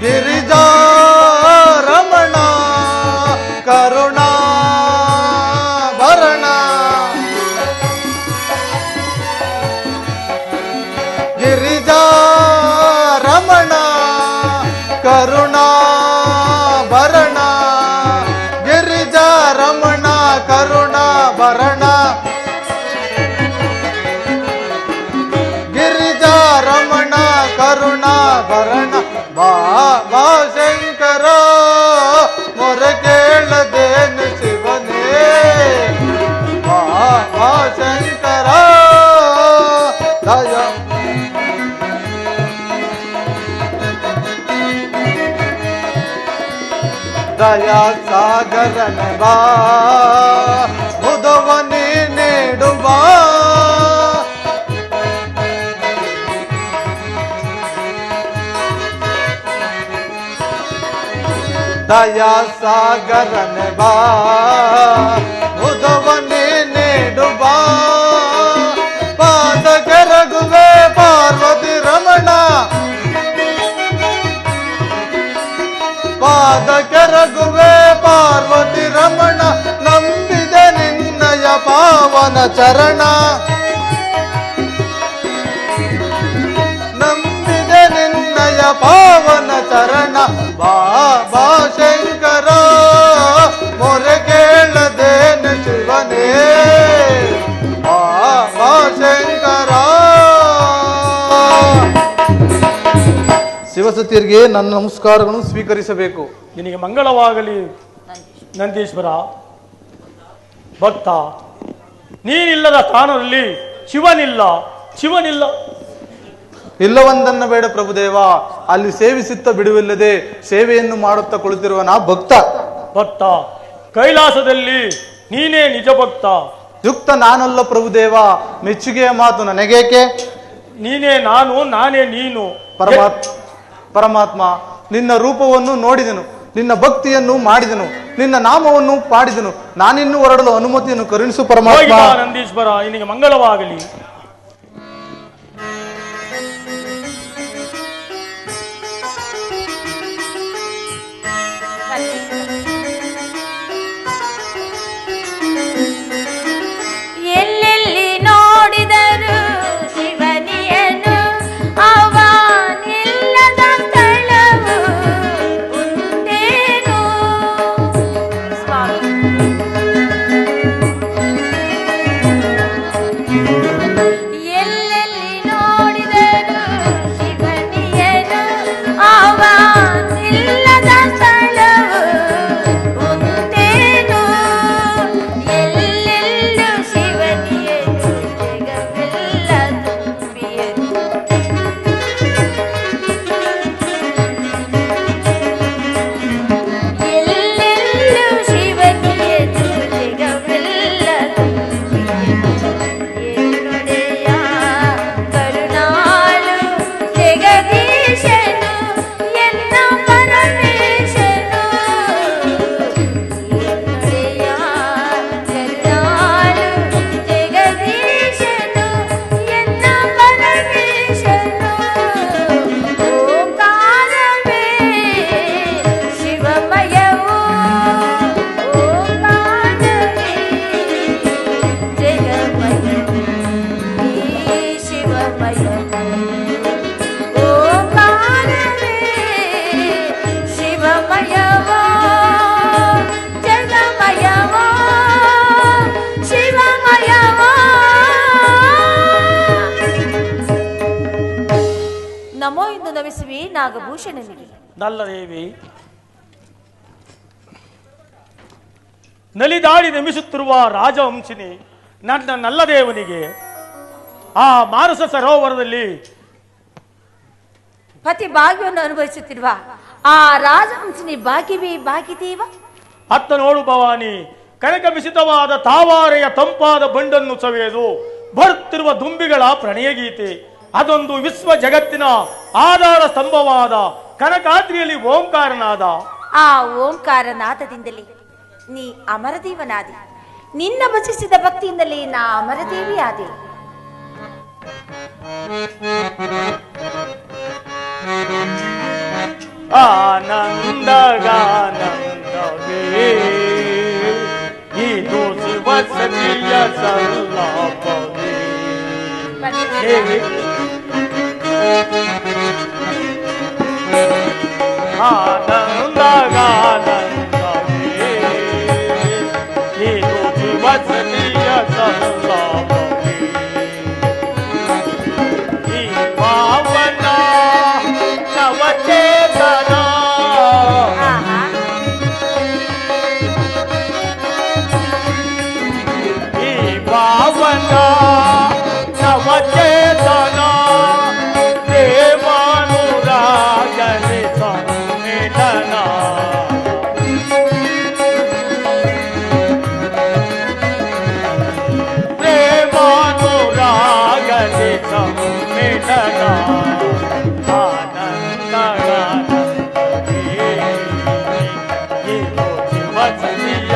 ಗಿರಿಜಾ ರಮಣ ಕರುಣಾ ಭರಣ ಗಿರಿಜಾ ರಮಣ ಕರುಣಾ ಭರಣ ಗಿರಿಜಾ ರಮಣ ಕರುಣಾ ಭರಣ ಗಿರಿಜಾ ರಮಣ ಕರುಣಾ ಭರಣ ಬಾ ಬಾ ಶಂಕರ ಮೊರೆ ಕೇಳದೇನು ಶಿವನೇ ಬಾ ಬಾ ಶಂಕರ ದಯ ದಯಾ ಸಾಗರನ ಬಾ ಉದವನಿ ನೀಡುವ ದಯಾ ಸಾಗರನ ಬಾ ಉದವನಿ ನೀಡುವ ಪಾದ ಕೆರಗುವೆ ಪಾರ್ವತಿ ರಮಣ ಪಾದ ಕೆರಗುವೆ ಪಾರ್ವತಿ ರಮಣ ನಂಬಿದೆ ನಿನ್ನಯ ಪಾವನ ಚರಣ ನಂಬಿದೆ ನಿನ್ನಯ ಪಾವನ ಚರಣ ಬಾ ಬಾ ಶಂಕರ ಮೊರೆ ಕೇಳದೇನು ಶಿವನೇ ಬಾ ಬಾ ಶಂಕರ. ಶಿವಸತಿಯರಿಗೆ ನನ್ನ ನಮಸ್ಕಾರಗಳನ್ನು ಸ್ವೀಕರಿಸಬೇಕು. ನಿನಗೆ ಮಂಗಳವಾಗಲಿ ನಂದೀಶ್ವರ. ಭಕ್ತ, ನೀನಿಲ್ಲದ ಸ್ಥಾನದಲ್ಲಿ ಶಿವನಿಲ್ಲ, ಶಿವನಿಲ್ಲ. ಇಲ್ಲವಂದನ್ನ ಬೇಡ ಪ್ರಭುದೇವ, ಅಲ್ಲಿ ಸೇವಿಸುತ್ತ ಬಿಡುವಿಲ್ಲದೆ ಸೇವೆಯನ್ನು ಮಾಡುತ್ತಾ ಕುಳಿತಿರುವನ ಭಕ್ತ. ಭಕ್ತ, ಕೈಲಾಸದಲ್ಲಿ ನೀನೇ ನಿಜ ಭಕ್ತ. ಯುಕ್ತ ನಾನಲ್ಲ ಪ್ರಭುದೇವ, ಮೆಚ್ಚುಗೆಯ ಮಾತು ನನಗೇಕೆ? ನೀನೇ ನಾನು, ನಾನೇ ನೀನು. ಪರಮಾತ್ಮ, ನಿನ್ನ ರೂಪವನ್ನು ನೋಡಿದೆನು, ನಿನ್ನ ಭಕ್ತಿಯನ್ನು ಮಾಡಿದೆನು, ನಿನ್ನ ನಾಮವನ್ನು ಪಾಡಿದೆನು. ನಾನಿನ್ನು ಹೊರಡಲು ಅನುಮತಿಯನ್ನು ಕರುಣಿಸು ಪರಮಾತ್ಮ. ನಂದೀಶ್ವರ, ನಿನಗೆ ಮಂಗಳವಾಗಲಿ. ಎಲ್ಲೆಲ್ಲಿ ನೋಡಿದರು ಶಿವನಿಯನು, ಅವನಿಲ್ಲದ ಸ್ಥಳವು ಉಂಟೇನು? ಸ್ವಾಮಿ, ಎಲ್ಲೆಲ್ಲಿ ನೋಡಿದರು ಶಿವನಿಯನು, ಅವನಿಲ್ಲದ ಸ್ಥಳವು ಉಂಟೇನು? ಎಲ್ಲೆಲ್ಲೂ ಶಿವನಿಯನು, ಜಗವೆಲ್ಲ ತುಂಬಿಯನು. ಎಲ್ಲೆಲ್ಲೂ ಶಿವನಿಯನು, ಜಗವೆಲ್ಲ ತುಂಬಿಯನು. ಎನ್ನೊಡೆಯ ಕರುಣಾಳು ಜಗದೀಶನು, ಎನ್ನ ಪರಮೇಶನು. ಎನ್ನೊಡೆಯ ಕರುಣಾಳು ಜಗದೀಶನು, ಎನ್ನ ಪರಮೇಶನು. ಓಂಕಾರವೇ ಶಿವಮಯವು, ಓಂಕಾರವೇ ಜಗಮಯವು, ಈ ಶಿವಮಯವು. ಓಂಕಾರವೇ ಶಿವಮಯವೋ, ಜಗಮಯವೋ, ಶಿವಮಯವೋ. ನಮೋ ಎಂದು ನಮಿಸುವೆ ನಾಗಭೂಷಣನಿಗೆ. ನಲ್ಲ ದೇವಿ, ನಲಿದಾಡಿ ನಮಿಸುತ್ತಿರುವ ರಾಜವಂಶಿನಿ ನನ್ನ ನಲ್ಲ ದೇವನಿಗೆ ಆ ಮಾನಸ ಸರೋವರದಲ್ಲಿ ಪತಿ ಭಾಗ್ಯವನ್ನು ಅನುಭವಿಸುತ್ತಿರುವ ಆ ರಾಜವಂಶಿನಿ ಭಾಗ್ಯವೇ ಭಾಗ್ಯದೇವ. ಅತ್ತ ನೋಡು ಭವಾನಿ, ಕನಕ ಮಿಸಿತವಾದ ತಾವಾರೆಯ ತಂಪಾದ ಬಂಡನ್ನು ಸವೆಯದು ಬರುತ್ತಿರುವ ದುಂಬಿಗಳ ಪ್ರಣಯ ಗೀತೆ. ಅದೊಂದು ವಿಶ್ವ ಜಗತ್ತಿನ ಆಧಾರ ಸ್ತಂಭವಾದ ಕನಕಾದ್ರಿಯಲ್ಲಿ ಓಂಕಾರನಾದ. ಆ ಓಂಕಾರನಾದದಿಂದಲೇ ನೀ ಅಮರದೇವನಾದೆ. ನಿನ್ನ ಭಜಿಸಿದ ಭಕ್ತಿಯಿಂದಲೇ ನಾ ಅಮರದೇವಿಯಾದೆ. ಆನಂದಗಾನಂದವೇ ಇದು ಶಿವಸತಿಯ ಸಲ್ಲಾಪವೇ. ಹೇಳಿ ಆನಂದಗಾನಂದವೇ ಇದು ಶಿವಸತಿಯ ಸಲ್ಲಾಪವೇ. ಈ ಪಾವನ ನವಚೇತನ ಈ ಪಾವನ ನವಚೇತನ ದೇವಾನುರಾಗಲಿ ಸಮ್ಮಿಲನ. ಪ್ರೇಮಾನುರಾಗಲಿ ಸಮ್ಮಿಲನ. ಆನಂದಗಾನಂದವೇ ಇದು ಶಿವಸತಿಯ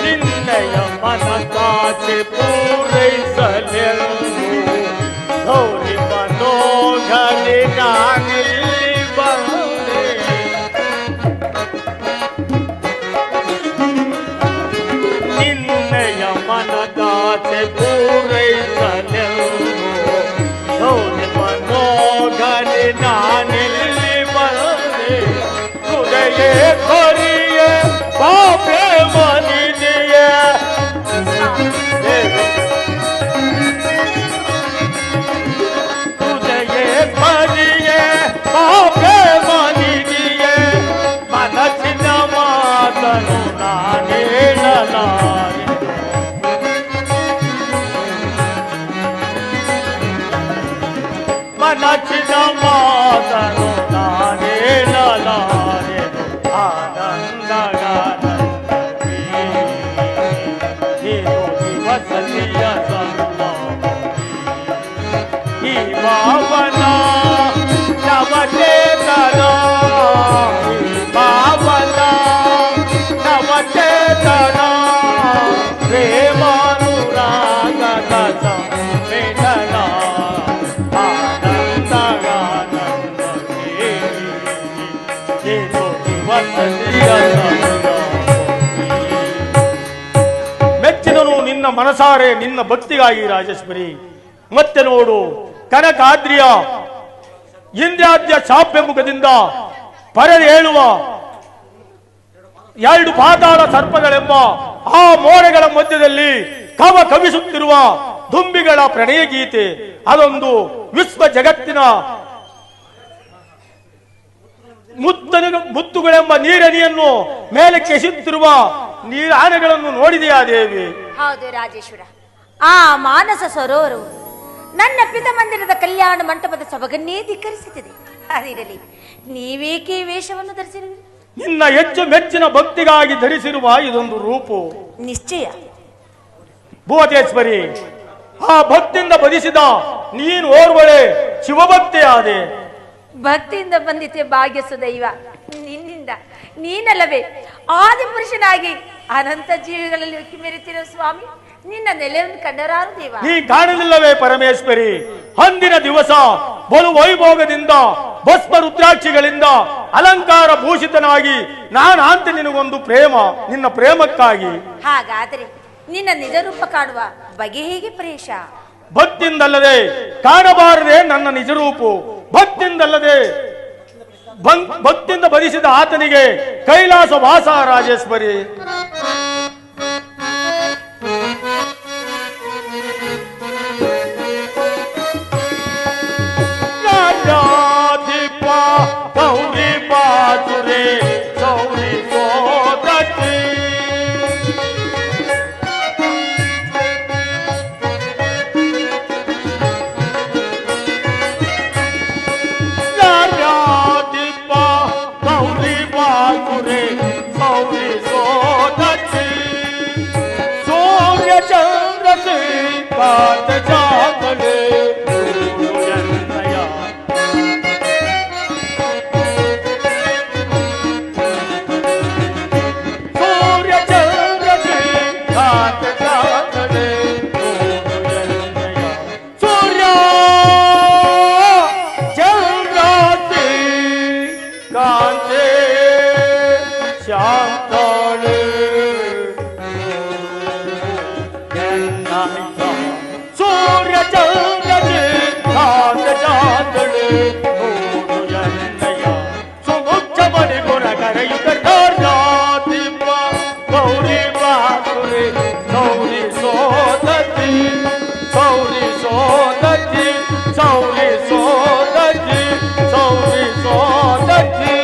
ನಿನ್ನಯ ಮನದಾಸೆ ಪೂರೈಸಲೆಂದು ಗೌರಿ ಮನೋಗಲಿ ನಾನಿಲ್ಲಿ ಬಂದೆ. ನಿನ್ನಯ ಮನದಾಸೆ ಪೂರೈಸಲೆಂದು ಗೌರಿ ಮನೋಗಲಿ ನಾನಿಲ್ಲಿ ಬಂದೆ. ಹೃದಯ ಕೊರಿಯ ಪಾಪೆ ಮನಿದೆಯ ಹೃದಯ ಕೊರಿಯ ಪಾಪೆ ಮನಿದೆಯ ಮನಸ್ಸಿನ ಮಾತನು ನಾನೇಳಲಾರೆ. ಮನಸ್ಸಿನ ಮಾತನು ನಾನೇಳಲಾರೆ. ಆನಂದಗಾನಂದವೇ ಇದು ಶಿವಸತಿಯ ಸಲ್ಲಾಪವೇ. ಈ ಪಾವನ ನವಚೇತನ ಈ ಪಾವನ ನವಚೇತನ ಪ್ರೇಮಾನುರಾಗದ ಸಮ್ಮಿಲನ. ಆನಂದಗಾನಂದವೇ ಇದು ಶಿವಸತಿಯ ಸಲ್ಲಾಪವೇ. ಮೆಚ್ಚಿದನು ನಿನ್ನ ಮನಸಾರೆ ನಿನ್ನ ಭಕ್ತಿಗಾಗಿ ರಾಜೇಶ್ವರಿ. ಮತ್ತೆ ನೋಡು ಕನಕಾದ್ರಿಯ ಇಂದ್ರಾದ್ಯ ಚಾಪ್ಯ ಮುಖದಿಂದ ಪರದೆ ಹೇಳುವ ಎರಡು ಪಾತಾಳ ಸರ್ಪಗಳೆಂಬ ಆ ಮೋಡಗಳ ಮಧ್ಯದಲ್ಲಿ ಕವಿಸುತ್ತಿರುವ ದುಂಬಿಗಳ ಪ್ರಣಯ ಗೀತೆ. ಅದೊಂದು ವಿಶ್ವ ಜಗತ್ತಿನ ಮುತ್ತುಗಳೆಂಬ ನೀರಣಿಯನ್ನು ಮೇಲೆ ಕೆಸುತ್ತಿರುವ ನೀರಾನೆಗಳನ್ನು ನೋಡಿದೆಯಾ ದೇವಿ? ಹೌದು ರಾಜೇಶ್ವರ. ಆ ಮಾನಸ ಸರೋವರವು ನನ್ನ ಪಿತ ಮಂದಿರದ ಕಲ್ಯಾಣ ಮಂಟಪದ ಸೊಬಗನ್ನೇ ಧಿಕ್ಕರಿಸುತ್ತಿದೆ. ಅದಿರಲಿ, ನೀವೇಕೆ ವೇಷವನ್ನು ಧರಿಸಿರುವಿರಿ? ನಿನ್ನ ಹೆಚ್ಚು ಮೆಚ್ಚಿನ ಭಕ್ತಿಗಾಗಿ ಧರಿಸಿರುವ ಇದೊಂದು ರೂಪು. ನಿಶ್ಚಯ ಭುವನೇಶ್ವರಿ, ಆ ಭಕ್ತಿಯಿಂದ ಬದಿಸಿದ ನೀನು ಓರ್ವಳೆ ಶಿವಭಕ್ತಿಯಾದೆ. ಭಕ್ತಿಯಿಂದ ಬಂದಿತೆ ಭಾಗ್ಯಸು ದೈವ ನಿನ್ನಿಂದ. ನೀನಲ್ಲವೇ ಆದಿಪುರುಷನಾಗಿ ಅನಂತ ಜೀವಿಗಳಲ್ಲಿ ಉಕ್ಕಿ ಮೆರೆತಿರೋ ಸ್ವಾಮಿ. ನಿನ್ನ ನೆಲೆಯನ್ನು ಕಂಡರಾರು ದೇವ. ನೀ ಕಾಣಲಿಲ್ಲವೇ ಪರಮೇಶ್ವರಿ? ಅಂದಿನ ದಿವಸ ಬಲು ವೈಭೋಗದಿಂದ ಭಸ್ಮ ರುದ್ರಾಕ್ಷಿಗಳಿಂದ ಅಲಂಕಾರ ಭೂಷಿತನಾಗಿ ನಾನಂತೆ ನಿನಗೊಂದು ಪ್ರೇಮ, ನಿನ್ನ ಪ್ರೇಮಕ್ಕಾಗಿ. ಹಾಗಾದರೆ ನಿನ್ನ ನಿಜ ರೂಪ ಕಾಣುವ ಬಗೆ ಹೇಗೆ ಪ್ರೇಷ? ಭಕ್ತಿಯಿಂದಲ್ಲದೆ ಕಾಣಬಾರದೆ ನನ್ನ ನಿಜ ರೂಪು. ಭಕ್ತಿಯಿಂದಲ್ಲದೆ ಭಕ್ತಿಯಿಂದ ಬದಿಸಿದ ಆತನಿಗೆ ಕೈಲಾಸ ವಾಸ ರಾಜೇಶ್ವರಿ. ರಾಜಾಧಿಪ ಗೌರಿ ಬಾಸುರೆ ಗೌರಿ ಸೋದರಿ ಶಾಂತಳೆ ಸೂರ್ಯ ಚಂದ್ರಜಿ ಕಾಂತ ಚಾಂದಳೆ ನೋಡು ಎನ್ನಯ್ಯ ಸುಮುಖ ಮಣಿಪುರ ಕರೆಯುತ್ತ ಕಾರ್ಯಾತಿಂಬ ಗೌರಿ ಬಾಸುರಿ ಗೌರಿ ಸೋದತಿ ಗೌರಿ ಸೋದತಿ ಸೌರಿ ಸೋದತಿ ಸೌರಿ ಸೋದತಿ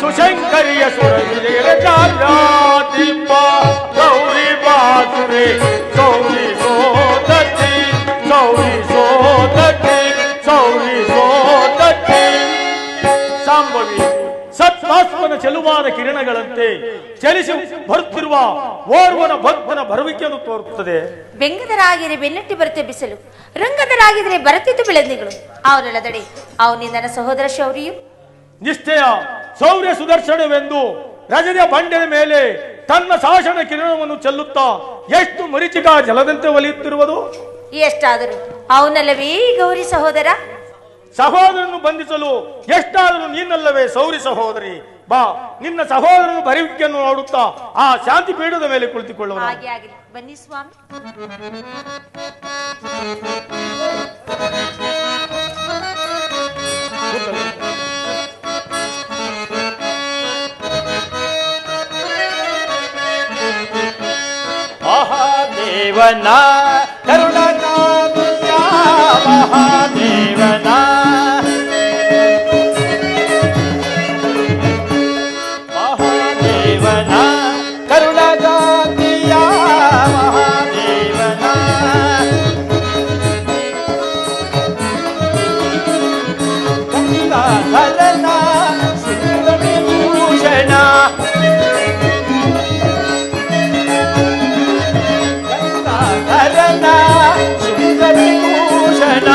ಸುಶಂಕರಿಯ ಸುರ ವಿಜಯ ಚಾರ್ಯಾತಿಂಬ ಗೌರಿ ಬಾಸುರೆ ಗೌರಿ ಸೋದತಿ ಗೌರಿ ಸೋದತಿ ಗೌರಿ ಸೋದತಿ ಸಂಭವಿ ಸತ್ವಾತ್ಮನ ಚೆಲುವಾದ ಕಿರಣಗಳಂತೆ ಚಲಿಸಿ ಬರುತ್ತಿರುವ ಓರ್ವನ ಭಕ್ತನ ಬರುವಿಕೆಯನ್ನು ತೋರುತ್ತದೆ. ಬೆಂಗದರಾಗಿರೆ ಬೆನ್ನಟ್ಟಿ ಬರುತ್ತೆ ಬಿಸಿಲು, ರಂಗದರಾಗಿದ್ರೆ ಬರುತ್ತಿದ್ದು ಬೆಳೆದಿಗಳು. ಅವನಲ್ಲದಡೆ ಅವನಿಂದನ ಸಹೋದರ ಶೌರ್ಯು ನಿಶ್ಚಯ ಶೌರ್ಯ ಸುದರ್ಶನವೆಂದು ರಜದ ಬಂಡೆಯ ಮೇಲೆ ತನ್ನ ಶಾಸನ ಕಿರಣವನ್ನು ಚೆಲ್ಲುತ್ತಾ ಎಷ್ಟು ಮರೀಚಿಕ ಜಲದಂತೆ ಒಲಿಯುತ್ತಿರುವುದು. ಎಷ್ಟಾದರೂ ಅವನಲ್ಲವೇ ಗೌರಿ ಸಹೋದರ. ಸಹೋದರನ್ನು ಬಂಧಿಸಲು ಎಷ್ಟಾದರೂ ನೀನಲ್ಲವೇ ಸೌರಿ ಸಹೋದರಿ. ಬಾ, ನಿನ್ನ ಸಹೋದರನ ಬರುವಿಕೆಯನ್ನು ನೋಡುತ್ತಾ ಆ ಶಾಂತಿ ಪೀಠದ ಮೇಲೆ ಕುಳಿತುಕೊಳ್ಳುವ. ಹಾಗೆ ಆಗಲಿ, ಬನ್ನಿ ಸ್ವಾಮಿ. ಮಹಾದೇವನ ಕರುಣಾಕಾಂತ ಮಹಾದೇವನ ಮಹಾದೇವನ ಕರುಣಾಕಾಂತಿಯ ಮಹಾದೇವನ ಗಂಗಾಧರನ ಸಿಂಹವಿಭೂಷಣ ಗಂಗಾಧರನ ಶೃಂಗವಿಭೂಷಣ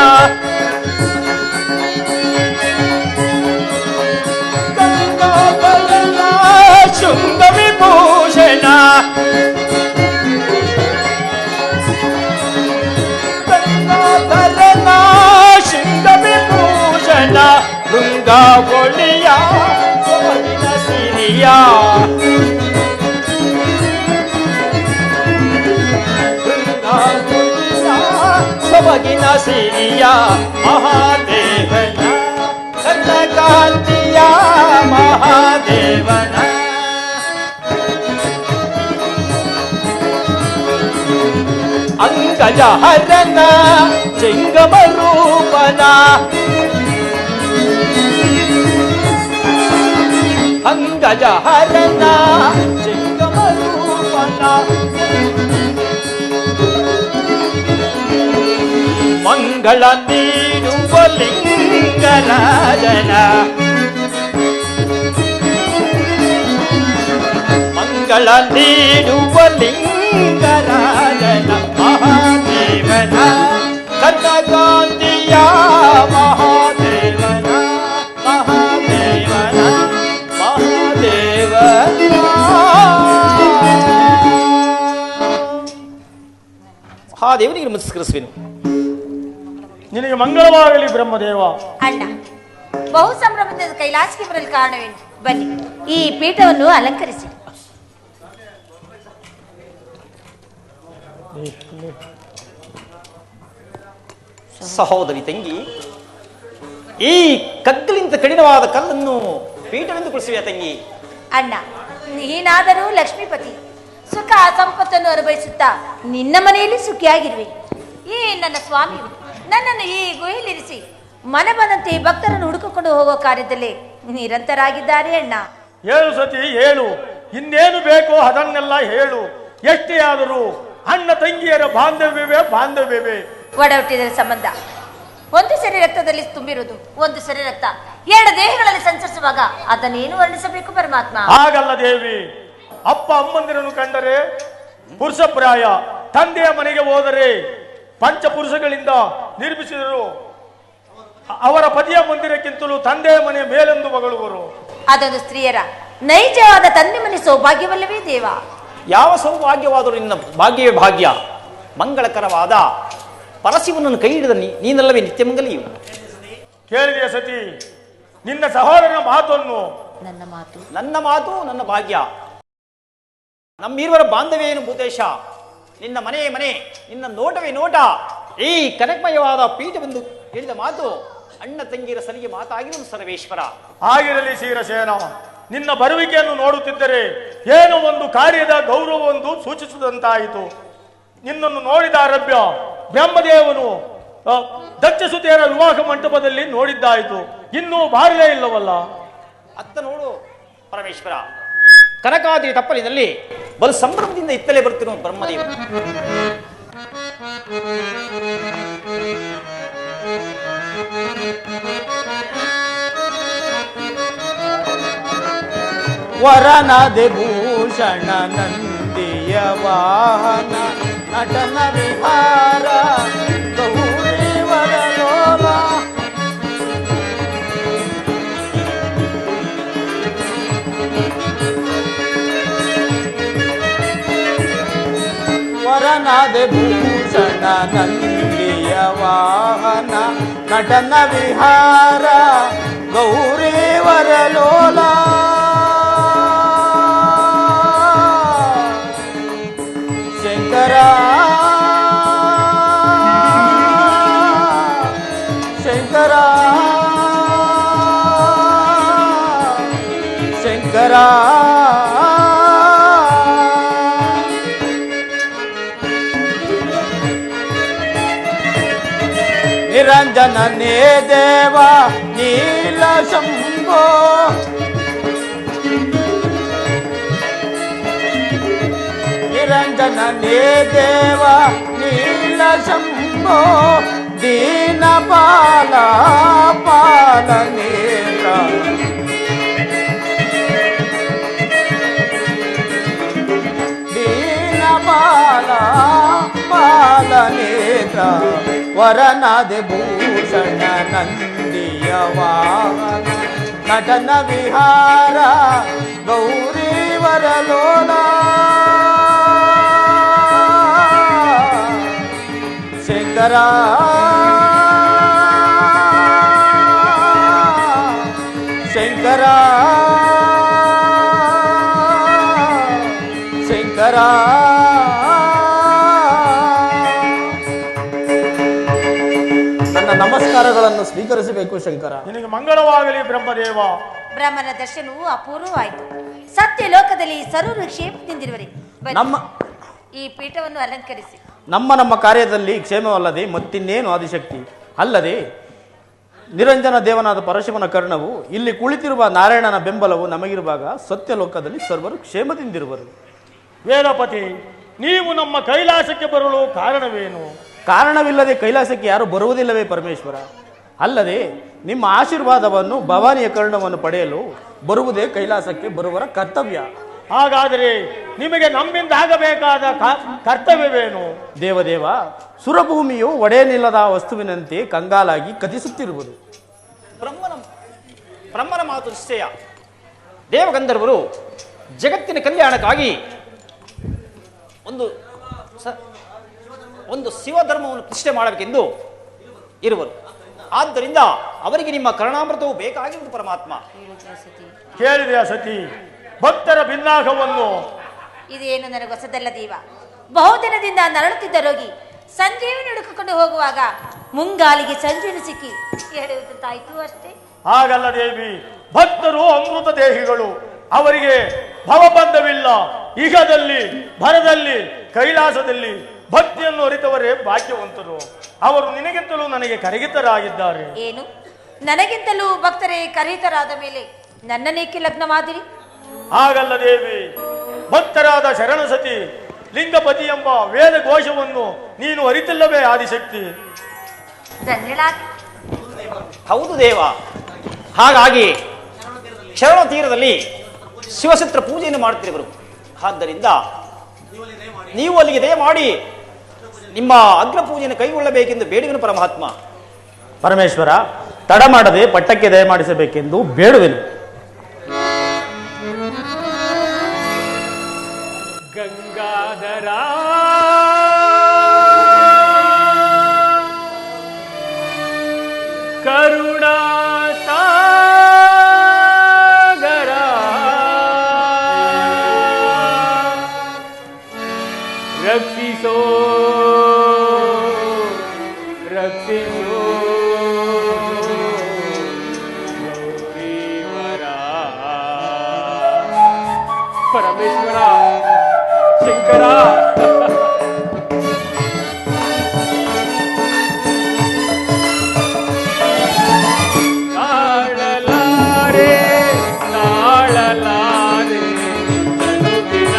ಗಂಗಾಧರನ ಶೃಂಗವಿಭೂಷಣ ಗಂಗಾಧರನ ಶೃಂಗವಿಭೂಷಣ ಗಂಗಾವಳಿಯ ಸೊಬಗಿನ ಸಿರಿಯ ಸೊಬಗಿನ ಸಿರಿಯ ಮಹಾದೇವನ ಕನ್ನಕಾಂತಿಯ ಮಹಾದೇವ ಮಹಾದೇವನ ಅಂಗಜಹರನ ಜಂಗಮ ರೂಪನ ಅಂಗಜಹರನ ಜಂಗಮ ರೂಪನ ಮಂಗಳ ನೀಡುವ ಲಿಂಗರಾಜನ ಮಂಗಳ ನೀಡುವ ಲಿಂಗರಾಜನ ಮಹಾದೇವನ ಕನಕಾಂತಿಯ ಮಹಾದೇವನ ಮಹಾದೇವನ ಮಹಾದೇವನ ಮಹಾದೇವನಿಗೆ ನಮಸ್ಕರಿಸುವೆನು. ನಿನಗೆ ಮಂಗಳವಾಗಲಿ ಬ್ರಹ್ಮದೇವ. ಅಣ್ಣ, ಬಹು ಸಂಭ್ರಮದಿಂದ ಕೈಲಾಸಕ್ಕೆ ಬರಲು ಕಾರಣವೇನು? ಬನ್ನಿ, ಈ ಪೀಠವನ್ನು ಅಲಂಕರಿಸಿ. ಸಹೋದರಿ ತಂಗಿ, ಈ ಕಗ್ಗಲಿಂದ ಕಠಿಣವಾದ ಕಲ್ಲನ್ನು ಪೀಠವೆಂದು ಕುಳಿಸುವೆ ತಂಗಿ. ಅಣ್ಣ, ನೀನಾದರೂ ಲಕ್ಷ್ಮೀಪತಿ, ಸುಖ ಸಂಪತ್ತನ್ನು ಅನುಭವಿಸುತ್ತಾ ನಿನ್ನ ಮನೆಯಲ್ಲಿ ಸುಖಿಯಾಗಿರುವೆ. ಈ ನನ್ನ ಸ್ವಾಮಿಯು ನನ್ನನ್ನು ಈ ಗುಹೆಯಲ್ಲಿರಿಸಿ ಮನೆ ಬಂದಂತೆ ಭಕ್ತರನ್ನು ಹುಡುಕಿಕೊಂಡು ಹೋಗೋ ಕಾರ್ಯದಲ್ಲಿ ನಿರಂತರಾಗಿದ್ದಾರೆ. ಅಣ್ಣ, ಹೇಳು ಸತಿ, ಹೇಳು. ಇನ್ನೇನು ಬೇಕೋ ಅದನ್ನೆಲ್ಲ ಹೇಳು. ಎಷ್ಟೇ ಆದರೂ ಅಣ್ಣ ತಂಗಿಯರ ಬಾಂಧವ್ಯವೇ. ಒಡ ಹುಟ್ಟಿದ ಸಂಬಂಧ ಒಂದು ಸರಿ ರಕ್ತದಲ್ಲಿ ತುಂಬಿರುವುದು, ಒಂದು ಸರಿ ರಕ್ತ ಎರಡು ದೇಹಗಳಲ್ಲಿ ಸಂಚರಿಸುವಾಗ ಅದನ್ನೇನು ವರ್ಣಿಸಬೇಕು ಪರಮಾತ್ಮ? ಹಾಗಲ್ಲ ದೇವಿ. ಅಪ್ಪ ಅಮ್ಮಂದಿರನ್ನು ಕಂಡರೆ ಪುರುಷಪ್ರಾಯ, ತಂದೆಯ ಮನೆಗೆ ಹೋದರೆ ಪಂಚಪುರುಷಗಳಿಂದ ನಿರ್ಮಿಸಿದರು. ಅವರ ಪತಿಯ ಮಂದಿರಕ್ಕಿಂತಲೂ ತಂದೆಯ ಮನೆಯ ಮೇಲೆಂದು ಮಗಳುವರು. ಅದೊಂದು ಸ್ತ್ರೀಯರ ನೈಜವಾದ ತಂದೆ ಮನೆ ಸೌಭಾಗ್ಯವಲ್ಲವೇ ದೇವ? ಯಾವ ಸೌಭಾಗ್ಯವಾದರೂ ನಿನ್ನ ಭಾಗ್ಯವೇ ಭಾಗ್ಯ. ಮಂಗಳಕರವಾದ ಪರಶಿವನನ್ನು ಕೈ ಹಿಡಿದ ನೀನಲ್ಲವೇ ನಿತ್ಯ ಮಂಗಲಿಯು. ಕೇಳಿದೆಯ ಸತಿ ನಿನ್ನ ಸಹೋದರನ ಮಾತನ್ನು? ನನ್ನ ಮಾತು ನನ್ನ ಭಾಗ್ಯ. ನಮ್ಮಿರುವರ ಬಾಂಧವ್ಯ ಏನು ಭೂತೇಶ? ನಿನ್ನ ಮನೆ ನಿನ್ನ ನೋಟವೇ ನೋಟ. ಈ ಕನಕಮಯವಾದ ಪೀಠವೆಂದು ಹೇಳಿದ ಮಾತು ಅಣ್ಣ ತಂಗಿಯರ ಸಲಿಗೆ ಮಾತಾಗಿರುವುದು ಸರ್ವೇಶ್ವರ. ಆಗಿರಲಿ ಶ್ರೀರಸೇನ. ನಿನ್ನ ಬರುವಿಕೆಯನ್ನು ನೋಡುತ್ತಿದ್ದರೆ ಏನೋ ಒಂದು ಕಾರ್ಯದ ಗೌರವವೊಂದು ಸೂಚಿಸಿದಂತಾಯಿತು. ನಿನ್ನನ್ನು ನೋಡಿದ ಅರಭ್ಯ ಬ್ರಹ್ಮದೇವನು ದಕ್ಷಸುತೆಯರ ವಿವಾಹ ಮಂಟಪದಲ್ಲಿ ನೋಡಿದ್ದಾಯಿತು. ಇನ್ನೂ ಬಾರಲೇ ಇಲ್ಲವಲ್ಲ? ಅತ್ತ ನೋಡು ಪರಮೇಶ್ವರ, ಕನಕಾದ್ರಿ ತಪ್ಪಲಿನಲ್ಲಿ ಬಲು ಸಂಭ್ರಮದಿಂದ ಇತ್ತಲೇ ಬರ್ತಿರುವ ಬ್ರಹ್ಮದೇವ. ವರನದೆ ಭೂಷಣ ನಂದಿಯ ವಾಹನ ನಟನ ವಿಹಾರ ಗೌರೀವರ ಲೋಲ ವರನದೆ ಭೂಷಣ ನಂದಿಯ ವಾಹನ ನಟನ ವಿಹಾರ ಗೌರೀವರ ಲೋಲ ಶಂಕರ ಶಂಕರ ಶಂಕರ ನಿರಂಜನನೇ ದೇವ ನೀಲ ಶಂಭೋ ನಿರಂಜನನೇ ದೇವ ನೀಲ ಶಂಭೋ ದೀನ ಪಾಲ ಪಾಲನೇತ್ರ ದೀನ ಪಾಲ ಪಾಲನೇತ್ರ ವರನದೆ ಭೂಷಣ ನಂದಿಯ ವಾಹನ ನಟನ ವಿಹಾರ ಗೌರೀವರ ಲೋಲ ಶಂಕರ ಶಂಕರ ಶಂಕರ ನನ್ನ ನಮಸ್ಕಾರ. ನಮಸ್ಕಾರಗಳನ್ನು ಸ್ವೀಕರಿಸಬೇಕು ಶಂಕರ. ನಿನಗೆ ಮಂಗಳವಾಗಲಿ ಬ್ರಹ್ಮದೇವ. ಬ್ರಹ್ಮನ ದರ್ಶನವು ಅಪೂರ್ವವಾಯಿತು. ಸತ್ಯ ಲೋಕದಲ್ಲಿ ಸರ್ವರು ಕ್ಷೇಮದಿಂದಿರುವರೆ ನಮ್ಮ ಈ ಪೀಠವನ್ನು ಅಲಂಕರಿಸಿ. ನಮ್ಮ ಕಾರ್ಯದಲ್ಲಿ ಕ್ಷೇಮವಲ್ಲದೆ ಮತ್ತಿನ್ನೇನು ಆದಿಶಕ್ತಿ. ಅಲ್ಲದೆ ನಿರಂಜನ ದೇವನಾದ ಪರಶಿವನ ಕರ್ಣವು ಇಲ್ಲಿ ಕುಳಿತಿರುವ ನಾರಾಯಣನ ಬೆಂಬಲವು ನಮಗಿರುವಾಗ ಸತ್ಯ ಲೋಕದಲ್ಲಿ ಸರ್ವರು ಕ್ಷೇಮದಿಂದಿರುವರು. ವೇದಪತಿ, ನೀವು ನಮ್ಮ ಕೈಲಾಸಕ್ಕೆ ಬರಲು ಕಾರಣವೇನು? ಕಾರಣವಿಲ್ಲದೆ ಕೈಲಾಸಕ್ಕೆ ಯಾರು ಬರುವುದಿಲ್ಲವೇ ಪರಮೇಶ್ವರ? ಅಲ್ಲದೆ ನಿಮ್ಮ ಆಶೀರ್ವಾದವನ್ನು ಭವಾನಿಯ ಕರ್ಣವನ್ನು ಪಡೆಯಲು ಬರುವುದೇ ಕೈಲಾಸಕ್ಕೆ ಬರುವರ ಕರ್ತವ್ಯ. ಹಾಗಾದರೆ ನಿಮಗೆ ನಮ್ಮಿಂದ ಆಗಬೇಕಾದ ಕರ್ತವ್ಯವೇನು? ದೇವದೇವ, ಸುರಭೂಮಿಯು ಒಡೆಯನಿಲ್ಲದ ವಸ್ತುವಿನಂತೆ ಕಂಗಾಲಾಗಿ ಕಥಿಸುತ್ತಿರುವುದು. ಬ್ರಹ್ಮನ ಮಾತು ನಿಶ್ಚಯ. ದೇವಗಂಧರ್ವರು ಜಗತ್ತಿನ ಕಲ್ಯಾಣಕ್ಕಾಗಿ ಒಂದು ಶಿವಧರ್ಮವನ್ನು ಪ್ರತಿಷ್ಠೆ ಮಾಡಬೇಕೆಂದು ಇರುವರು. ಆದ್ದರಿಂದ ಅವರಿಗೆ ನಿಮ್ಮ ಕರುಣಾಮೃತವು ಬೇಕಾಗಿರುವುದು ಪರಮಾತ್ಮ. ಕೇಳಿದೆಯಾ ಸತಿ? ಭಕ್ತರ ಭಿನ್ನಾಹವನ್ನು. ಇದೇನು ನನಗೆ ಹೊಸದಲ್ಲ ದೇವ. ಬಹುದಿನದಿಂದ ನರಳುತ್ತಿದ್ದ ರೋಗಿ ಸಂಜೀವಿನಿ ಹುಡುಕಿಕೊಂಡು ಹೋಗುವಾಗ ಮುಂಗಾಲಿಗೆ ಸಂಜೀವಿನಿ ಸಿಕ್ಕಿ ಹೇಳುವುದಂತಾಯ್ತು ಅಷ್ಟೇ. ಹಾಗಲ್ಲ ದೇವಿ, ಭಕ್ತರು ಅಮೃತ ದೇಹಿಗಳು. ಅವರಿಗೆ ಭವಬಂಧವಿಲ್ಲ. ಇಹದಲ್ಲಿ, ಭರದಲ್ಲಿ, ಕೈಲಾಸದಲ್ಲಿ ಭಕ್ತಿಯನ್ನು ಅರಿತವರೇ ಭಾಗ್ಯವಂತರು. ಅವರು ನಿನಗಿಂತಲೂ ನನಗೆ ಕರಗಿತರಾಗಿದ್ದಾರೆ. ಏನು, ನನಗಿಂತಲೂ ಭಕ್ತರೇ ಕರಗಿತರಾದ ಮೇಲೆ ನನ್ನನೇಕೆ ಲಗ್ನವಾದಿರಿ? ಹಾಗಲ್ಲ ದೇವಿ, ಭಕ್ತರಾದ ಶರಣಸತಿ ಲಿಂಗಪತಿ ಎಂಬ ವೇದ ಘೋಷವನ್ನು ನೀನು ಅರಿತಿಲ್ಲವೇ ಆದಿಶಕ್ತಿ? ಹೌದು ದೇವ. ಹಾಗಾಗಿ ಶರಣ ತೀರದಲ್ಲಿ ಶಿವಸತ್ರ ಪೂಜೆಯನ್ನು ಮಾಡುತ್ತಿರುವರು. ಆದ್ದರಿಂದ ನೀವು ಅಲ್ಲಿಗೆ ದಯಮಾಡಿ ನಿಮ್ಮ ಅಗ್ರ ಪೂಜೆಯನ್ನು ಕೈಗೊಳ್ಳಬೇಕೆಂದು ಬೇಡುವೆನು ಪರಮಾತ್ಮ. ಪರಮೇಶ್ವರ, ತಡ ಮಾಡದೆ ಪಟ್ಟಕ್ಕೆ ದಯಮಾಡಿಸಬೇಕೆಂದು ಬೇಡುವೆನು. ಗಂಗಾಧರ ಕರುಣಾ ಸಾಗರ ರಕ್ಷಿಸೋ ರಕ್ಷಿಸೋ ಗೌರೀವರ. ಪರಮೇಶ್ವರ, ಶಂಕರ, ತಾಳಲಾರೆ ತಾಳಲಾರೆ ತನುವಿನ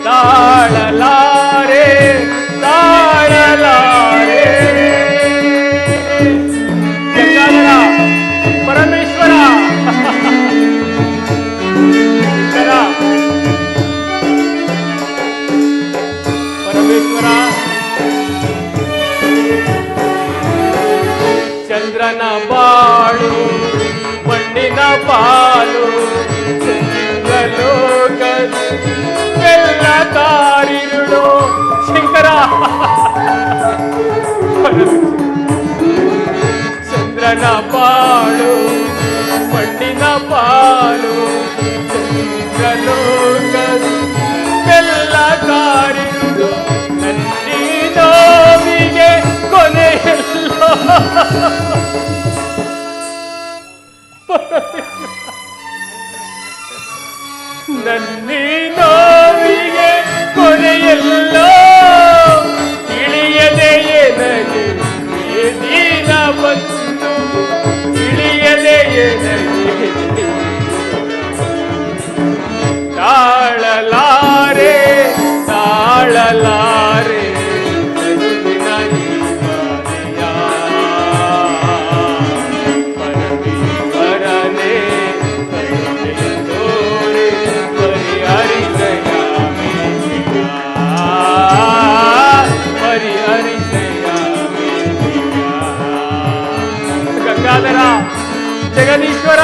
ತಾಳಲಾರೆ ತಾಳಲಾರೆ. ಗಂಗಾಧರ, ಪರಮೇಶ್ವರ, ಪರಮೇಶ್ವರ, ಚಂದ್ರನ ಬಾಳು ಮಣ್ಣಿನ ಪಾಲು ಎಲ್ಲ ತಾರಿರುಳು. ಶಂಕರ, ಚಂದ್ರನ ಪಾಳು ಮಣ್ಣಿನ ಪಾಲು ಚಂದ್ರಲೋಕದೆಲ್ಲ ತಾರಿರುಳು. ನನ್ನಿ ನೋವಿಗೆ ಕೊನೆಯಲ್ಲ. ನನ್ನಿ ನೋವಿಗೆ ಕೊನೆಯಲ್ಲ. ತಿಳಿಯದೆಯೇ ನನಗೆ ದೀನ ಬಂತು, ತಿಳಿಯದೆಯೇ ನನಗೆ ತಾಳಲಾರೆ ತಾಳಲಾರೆ ತನುವಿನ ಜೀವನೆಯ. ಪರಮೇಶ್ವರನೇ ಕರುಣೆಯ ತೋರೆ ಪರಿಹರಿಸಯ ಪರಿಹರಿಸಯ. ಗಂಗಾಧರ, ಜಗದೀಶ್ವರ,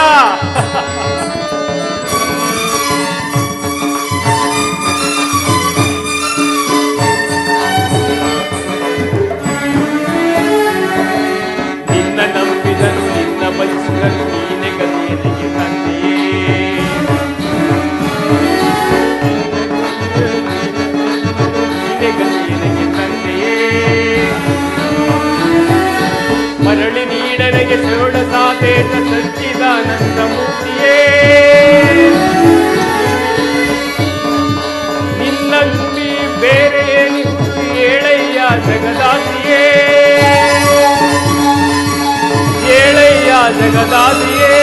ಜಗದಾದ್ರಿಯೇ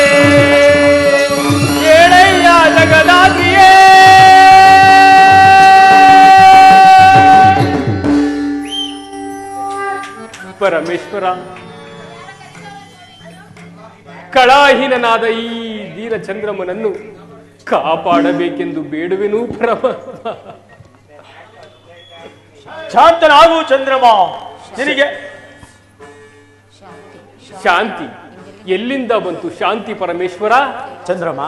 ಕೇಳಯ್ಯ ಜಗದಾದ್ರಿಯೇ ಪರಮೇಶ್ವರ ಕಳಾಹೀನನಾದ ಈ ದೀನ ಚಂದ್ರಮನನ್ನು ಕಾಪಾಡಬೇಕೆಂದು ಬೇಡುವೆನು ಪರಮಾತ್ಮ. ಶಾಂತನಾಗು ಚಂದ್ರಮ. ನಿನಗೆ ಶಾಂತಿ ಎಲ್ಲಿಂದ ಬಂತು ಶಾಂತಿ ಪರಮೇಶ್ವರ? ಚಂದ್ರಮ,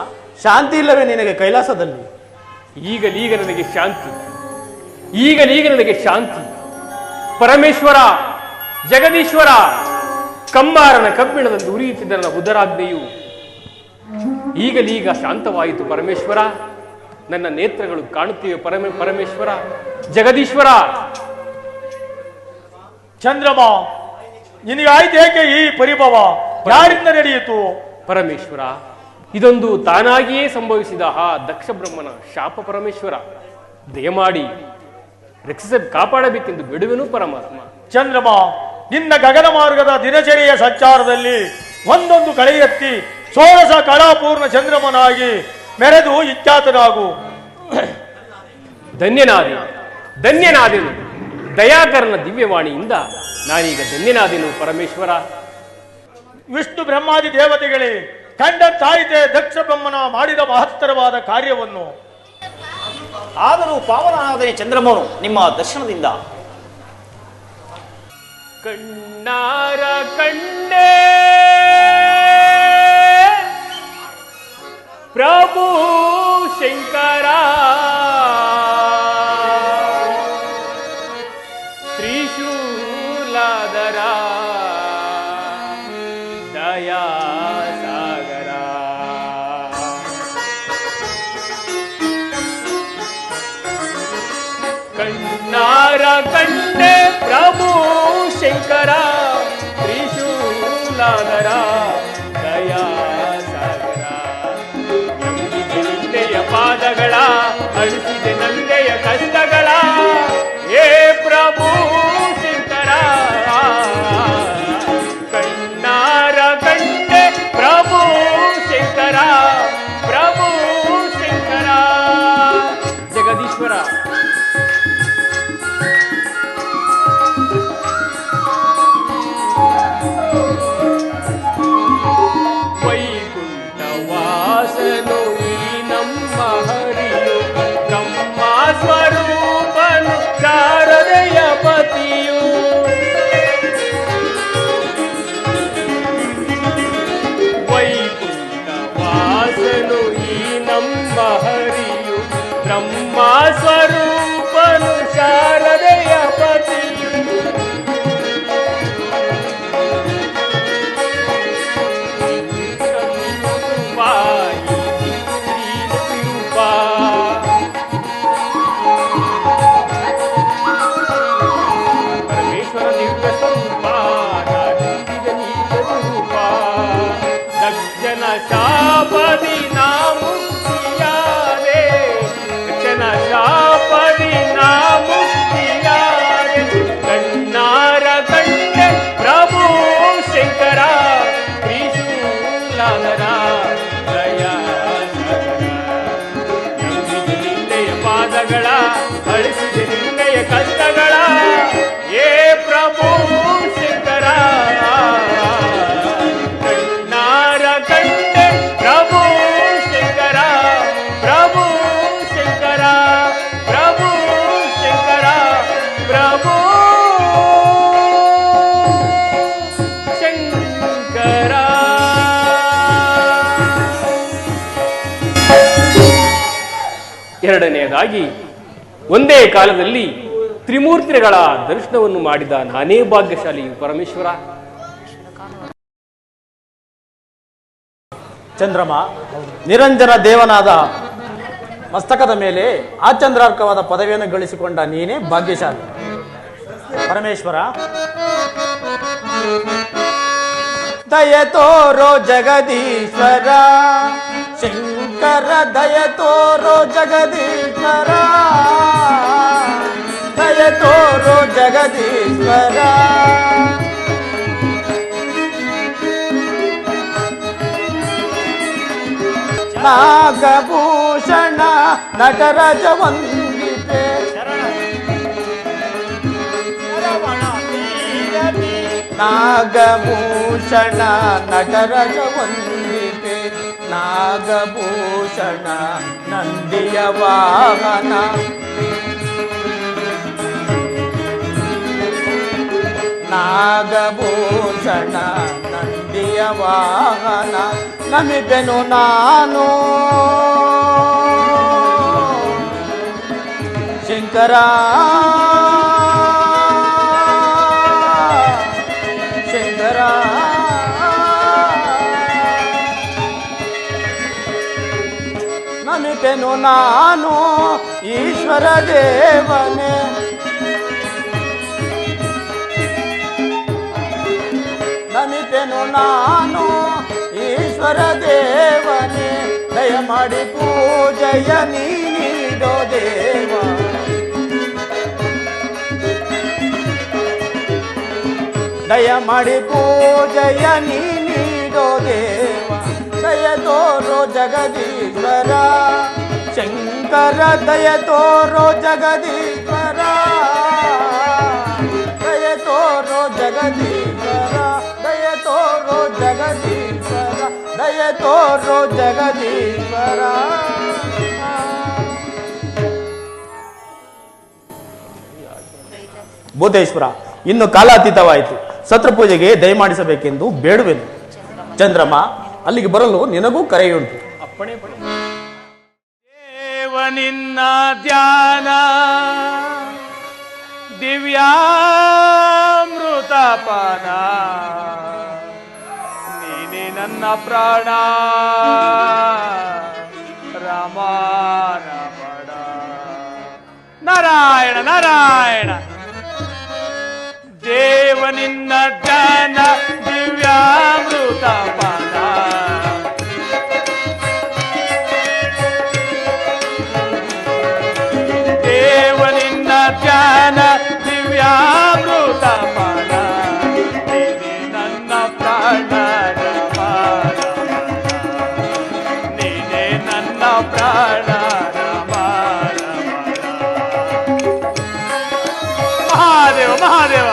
ಶಾಂತಿ ಇಲ್ಲವೇ ನಿನಗೆ ಕೈಲಾಸದಲ್ಲಿ? ಈಗಲೀಗ ನನಗೆ ಶಾಂತಿ, ಈಗಲೀಗ ನನಗೆ ಶಾಂತಿ. ಪರಮೇಶ್ವರ, ಜಗದೀಶ್ವರ, ಕಮ್ಮಾರನ ಕಬ್ಬಿಣದಂದು ಉರಿಯುತ್ತಿದ್ದ ನನ್ನ ಉದರಾಜ್ಞೆಯು ಈಗಲೀಗ ಶಾಂತವಾಯಿತು ಪರಮೇಶ್ವರ. ನನ್ನ ನೇತ್ರಗಳು ಕಾಣುತ್ತಿವೆ ಪರಮೇಶ್ವರ, ಜಗದೀಶ್ವರ. ಚಂದ್ರಮ, ನಿನಗಾಯ್ತು ಏಕೆ ಈ ಪರಿಭವ? ಯಾರಿಂದ ನಡೆಯಿತು? ಪರಮೇಶ್ವರ, ಇದೊಂದು ತಾನಾಗಿಯೇ ಸಂಭವಿಸಿದ ಆ ದಕ್ಷ ಬ್ರಹ್ಮನ ಶಾಪ ಪರಮೇಶ್ವರ. ದಯಮಾಡಿ ಕಾಪಾಡಬೇಕೆಂದು ಬಿಡುವೆನು ಪರಮಾತ್ಮ. ಚಂದ್ರಮ, ನಿನ್ನ ಗಗನ ಮಾರ್ಗದ ದಿನಚರಿಯ ಸಂಚಾರದಲ್ಲಿ ಒಂದೊಂದು ಕಳೆ ಎತ್ತಿ ಷೋಡಶ ಕಳಾಪೂರ್ಣ ಚಂದ್ರಮನಾಗಿ ಮೆರೆದು ಇಚ್ಛಾತನಾಗು. ಧನ್ಯನಾದೆನು. ದಯಾಕರನ ದಿವ್ಯವಾಣಿಯಿಂದ ನಾನೀಗ ಧನ್ಯನಾದೆನು ಪರಮೇಶ್ವರ. ವಿಷ್ಣು ಬ್ರಹ್ಮಾದಿ ದೇವತೆಗಳೇ, ಕಂಡ ತಾಯಿತೆ ದಕ್ಷ ಬ್ರಹ್ಮನ ಮಾಡಿದ ಮಹತ್ತರವಾದ ಕಾರ್ಯವನ್ನು. ಆದರೂ ಪಾವನಾದನೆ ಚಂದ್ರಮೋನು ನಿಮ್ಮ ದರ್ಶನದಿಂದ ಕಣ್ಣಾರ ಕಂಡೆ ಪ್ರಭು ಶಂಕರ ತ್ರಿಶೂಲಧರ ದಯಾ ಸಾಗರ. ಕಣ್ಣಾರ ಕಂಡೆ ಪ್ರಭು ಶಂಕರ ತ್ರಿಶೂಲಧರ ದಯಾ ಸಾಗರ. ನಂಬಿದೆಯ ಪಾದಗಳ ಅಳಿಸಿದೆ ನಂದೆಯ ಕಷ್ಟಗಳ ಏ ಪ್ರಭು ಶಂಕರ. ಕಣ್ಣಾರ ಕಂಡೆ ಪ್ರಭು ಶಂಕರ, ಪ್ರಭು ಶಂಕರ. ಜಗದೀಶ್ವರ, ವೈಕುಂಠವಾಸನು ಈ ನಮ್ಮ ಹರಿಯು, ಬ್ರಹ್ಮ ಸ್ವರೂಪನು ಶಾರದೆಯ ಪತಿಯು. ವೈಕುಂಠವಾಸನು ಈ ನಮ್ಮ ಹರಿಯು, ಬ್ರಹ್ಮ ಸ್ವರೂಪನು ಶಾರದೆಯ ಪತಿಯು. ಪರಮೇಶ್ವರ ದಿವ್ಯ ಸ್ವರೂಪ ರೂಪ ದಕ್ಷನ ಶಾಪದಿ ನಾ ಮುಕ್ತಿಯಾದೆ, ದಕ್ಷನ ಶಾಪದಿ ನಾ ಮುಕ್ತಿಯಾದೆ. ಕಣ್ಣಾರ ಕಂಡೆ ಪ್ರಭು ಶಂಕರ ತ್ರಿಶೂಲಧರ ದಯಾ ನಿಂದೆಯ ಪಾದಗಳ ಅಳಿಸಿದೆ ನಿಂದೆಯ ಕಷ್ಟಗಳ ಏ ಪ್ರಭು ಶಂಕರ. ಕಣ್ಣಾರ ಕಂಡೆ ಪ್ರಭು ಶಂಕರ, ಪ್ರಭು ಶಂಕರ, ಪ್ರಭು ಶಂಕರ, ಪ್ರಭು ಶಂಕರ. ಎರಡನೆಯದಾಗಿ, ಒಂದೇ ಕಾಲದಲ್ಲಿ ತ್ರಿಮೂರ್ತಿಗಳ ದರ್ಶನವನ್ನು ಮಾಡಿದ ನಾನೇ ಭಾಗ್ಯಶಾಲಿಯು ಪರಮೇಶ್ವರ. ಚಂದ್ರಮ, ನಿರಂಜನ ದೇವನಾದ ಮಸ್ತಕದ ಮೇಲೆ ಆ ಚಂದ್ರಾರ್ಕವಾದ ಪದವಿಯನ್ನು ಗಳಿಸಿಕೊಂಡ ನೀನೇ ಭಾಗ್ಯಶಾಲಿ ಪರಮೇಶ್ವರ. ದಯ ತೋರೋ ಜಗದೀಶ್ವರ ಶಂಕರ, ದಯ ತೋರೋ ಜಗದೀಶ್ವರ, ದಯ ತೋರೋ ಜಗದೀಶ್ವರ. ನಾಗಭೂಷಣ ನಟರಾಜ ವಂದಿತೆ ನಾಗಭೂಷಣ ನಟರಾಜ ವಂದಿತೆ ನಾಗಭೂಷಣ ನಂದಿಯ ವಾಹನ ನಾಗಭೂಷಣ ನಂದಿಯ ವಾಹನ ನಮಿತೆನು ನಾನು ಶಂಕರ ಶಂಕರ ನಮಿತೆನು ನಾನು ಈಶ್ವರ ದೇವನೇ ನಮಿತೆನು ನಾನು ಈಶ್ವರ ದೇವನೇ ದಯಮಾಡಿ ಪೂಜೆಯ ನೀಡೋ ದೇವ ದಯಮಾಡಿ ಪೂಜೆಯ ನೀಡೋ ದೇವ ದಯ ತೋರೋ ಜಗದೀಶ್ವರ ಶಂಕರ ದಯ ತೋರೋ ಜಗದೀಶ್ವರ ದಯ ತೋರೋ ಜಗದೀಶ್ವರ ದಯ ತೋರೋ ಜಗದೀಶ್ವರ ದಯ ತೋರೋ ಜಗದೀಶ್ವರ ಭೂತೇಶ್ವರ ಇನ್ನು ಕಾಲಾತೀತವಾಯಿತು. ಸತ್ರಪೂಜೆಗೆ ದಯಮಾಡಿಸಬೇಕೆಂದು ಬೇಡುವೆನು. ಚಂದ್ರಮ್ಮ, ಅಲ್ಲಿಗೆ ಬರಲು ನಿನಗೂ ಕರೆಯುಂಟು. ಅಪ್ಪಣೆ ಪಡೆ. ದೇವ ನಿನ್ನ ಧ್ಯಾನ ದಿವ್ಯಾಮೃತಪಾನ ನೀನೇ ನನ್ನ ಪ್ರಾಣ ರಾಮ ರಮಣ ನಾರಾಯಣ ನಾರಾಯಣ ದೇವ ನಿನ್ನ ಧ್ಯಾನ ದಿವ್ಯಾಮೃತಪಾನ ದೇವ ನಿನ್ನ ಧ್ಯಾನ ದಿವ್ಯಾಮೃತಪಾನ ನೀನೇ ನನ್ನ ಪ್ರಾಣ ರಮ ನೀನೇ ನನ್ನ ಪ್ರಾಣ ರಮ ಮಹಾದೇವ ಮಹಾದೇವ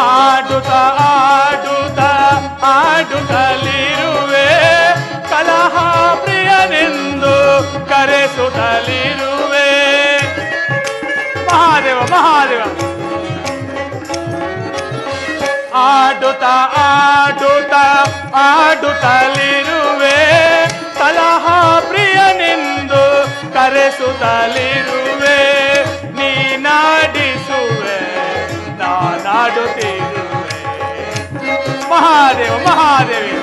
ಆಡುತ್ತ ಆಡುತ್ತ ಆಡುತ್ತಲಿರುವೆ ಕಲಹ ಪ್ರಿಯನೆಂದು ಕರೆಸುತ್ತಲಿರುವೆ ಮಹಾದೇವ ಮಹಾದೇವ ಆಡುತ್ತ ಆಡುತ್ತ ಆಡುತ್ತಲಿರುವೆ ಕಲಹ ಪ್ರಿಯನೆಂದು ಕರೆಸುತ್ತಲಿರುವೆ ನೀನಾಡಿಸುವೆ ನಾನಾಡುತ್ತಿರುವೆ ಮಹಾದೇವ ಮಹಾದೇವಿ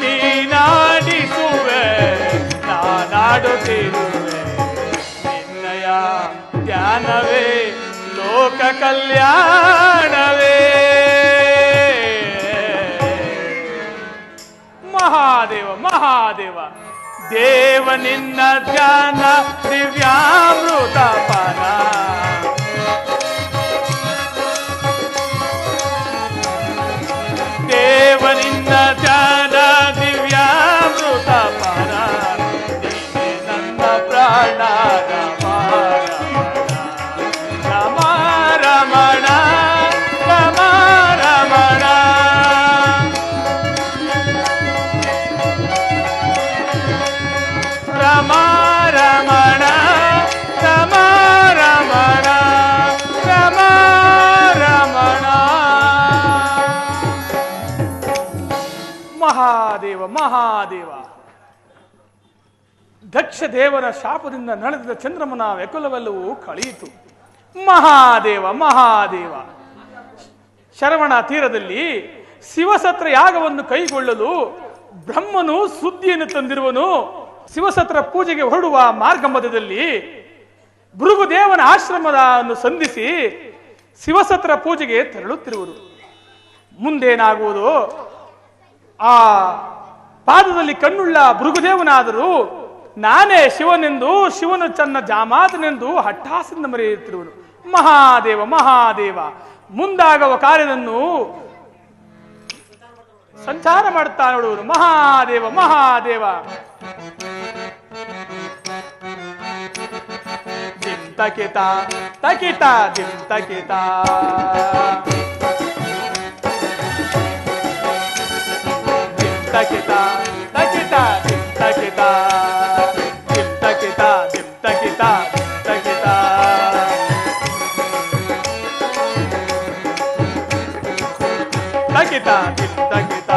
ನೀನಾಡಿಸುವೆ ನಾನಾಡುತ್ತಿರುವೆ ನಿನ್ನಯ ಧ್ಯಾನವೇ ಲೋಕ ಕಲ್ಯಾಣವೇ ಮಹಾದೇವ ಮಹಾದೇವ ದೇವ ನಿನ್ನ ಧ್ಯಾನ ದಿವ್ಯಾಮೃತಪಾನ ದೇವ ನಿನ್ನ ಧ್ಯಾನ ದಿವ್ಯಾಮೃತಪಾನ ನೀನೇ ನನ್ನ ಪ್ರಾಣ ರಮ ರಮ ರಮಣ ರಮ ರಮಣ ರಮ ರಮಣ ರಮ ರಮಣ ರಮ ರಮಣ ಮಹಾದೇವ ಮಹಾದೇವ ದಕ್ಷ ದೇವರ ಶಾಪದಿಂದ ನಡೆದ ಚಂದ್ರಮನ ವ್ಯಕುಲವೆಲ್ಲವೂ ಕಳೆಯಿತು. ಮಹಾದೇವ ಮಹಾದೇವ ಶರವಣ ತೀರದಲ್ಲಿ ಶಿವಸತ್ರ ಯಾಗವನ್ನು ಕೈಗೊಳ್ಳಲು ಬ್ರಹ್ಮನು ಸುದ್ದಿಯನ್ನು ತಂದಿರುವನು. ಶಿವಸತ್ರ ಪೂಜೆಗೆ ಹೊರಡುವ ಮಾರ್ಗ ಮಧ್ಯದಲ್ಲಿ ಭೃಗುದೇವನ ಆಶ್ರಮವನ್ನು ಸಂಧಿಸಿ ಶಿವಸತ್ರ ಪೂಜೆಗೆ ತೆರಳುತ್ತಿರುವರು. ಮುಂದೇನಾಗುವುದು? ಆ ಪಾದದಲ್ಲಿ ಕಣ್ಣುಳ್ಳ ಭೃಗುದೇವನಾದರೂ ನಾನೇ ಶಿವನೆಂದು, ಶಿವನು ಚನ್ನ ಜಾಮಾತನೆಂದು ಹಠಾಸದಿಂದ ಮರೆಯುತ್ತಿರುವನು. ಮಹಾದೇವ ಮಹಾದೇವ, ಮುಂದಾಗುವ ಕಾರ್ಯವನ್ನು ಸಂಚಾರ ಮಾಡುತ್ತಾ ನೋಡುವನು. ಮಹಾದೇವ ಮಹಾದೇವ. ದಿಂ ತಕಿತ ತಕಿತ ದಿಂ ತಕಿತ, ದಿಂ ತಕಿತ ತಕಿತ ದಿಂ ತಕಿತ, ದಿಂ ತಕಿತ ದಿಂ ತಕಿತ ತಕಿತ. ತಕಿತ ದಿಂ ತಕಿತ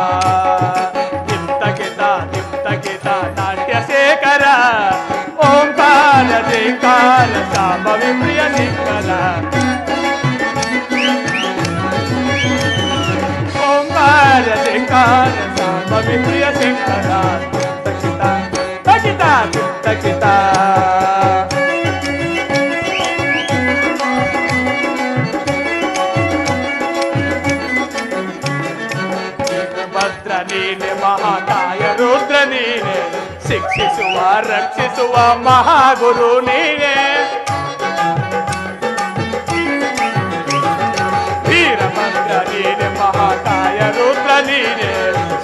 ದಿಂ ತಕಿತ ದಿಂ ತಕಿತ ನಾಟ್ಯಶೇಖರ ಓಂಕಾರ ಜೈಕಾರ ಶಾಂಭವಿ ಪ್ರಿಯ ಶಂಕರ. ಓಂಕಾರ ಜೈಕಾರ ಶಾಂಭವಿ ಪ್ರಿಯ ಶಂಕರ. ತಕಿತ ತಕಿತ ದಿಂ ತಕಿತ. ಭದ್ರ ನೀನೆ ಮಹಾಕಾಯ ರುದ್ರ ನೀನೆ, ಶಿಕ್ಷಿಸುವ ರಕ್ಷಿಸುವ ಮಹಾಗುರು ನೀನೆ. ವೀರಭದ್ರ ನೀನೆ ಮಹಾಕಾಯ ರುದ್ರ ನೀನೆ,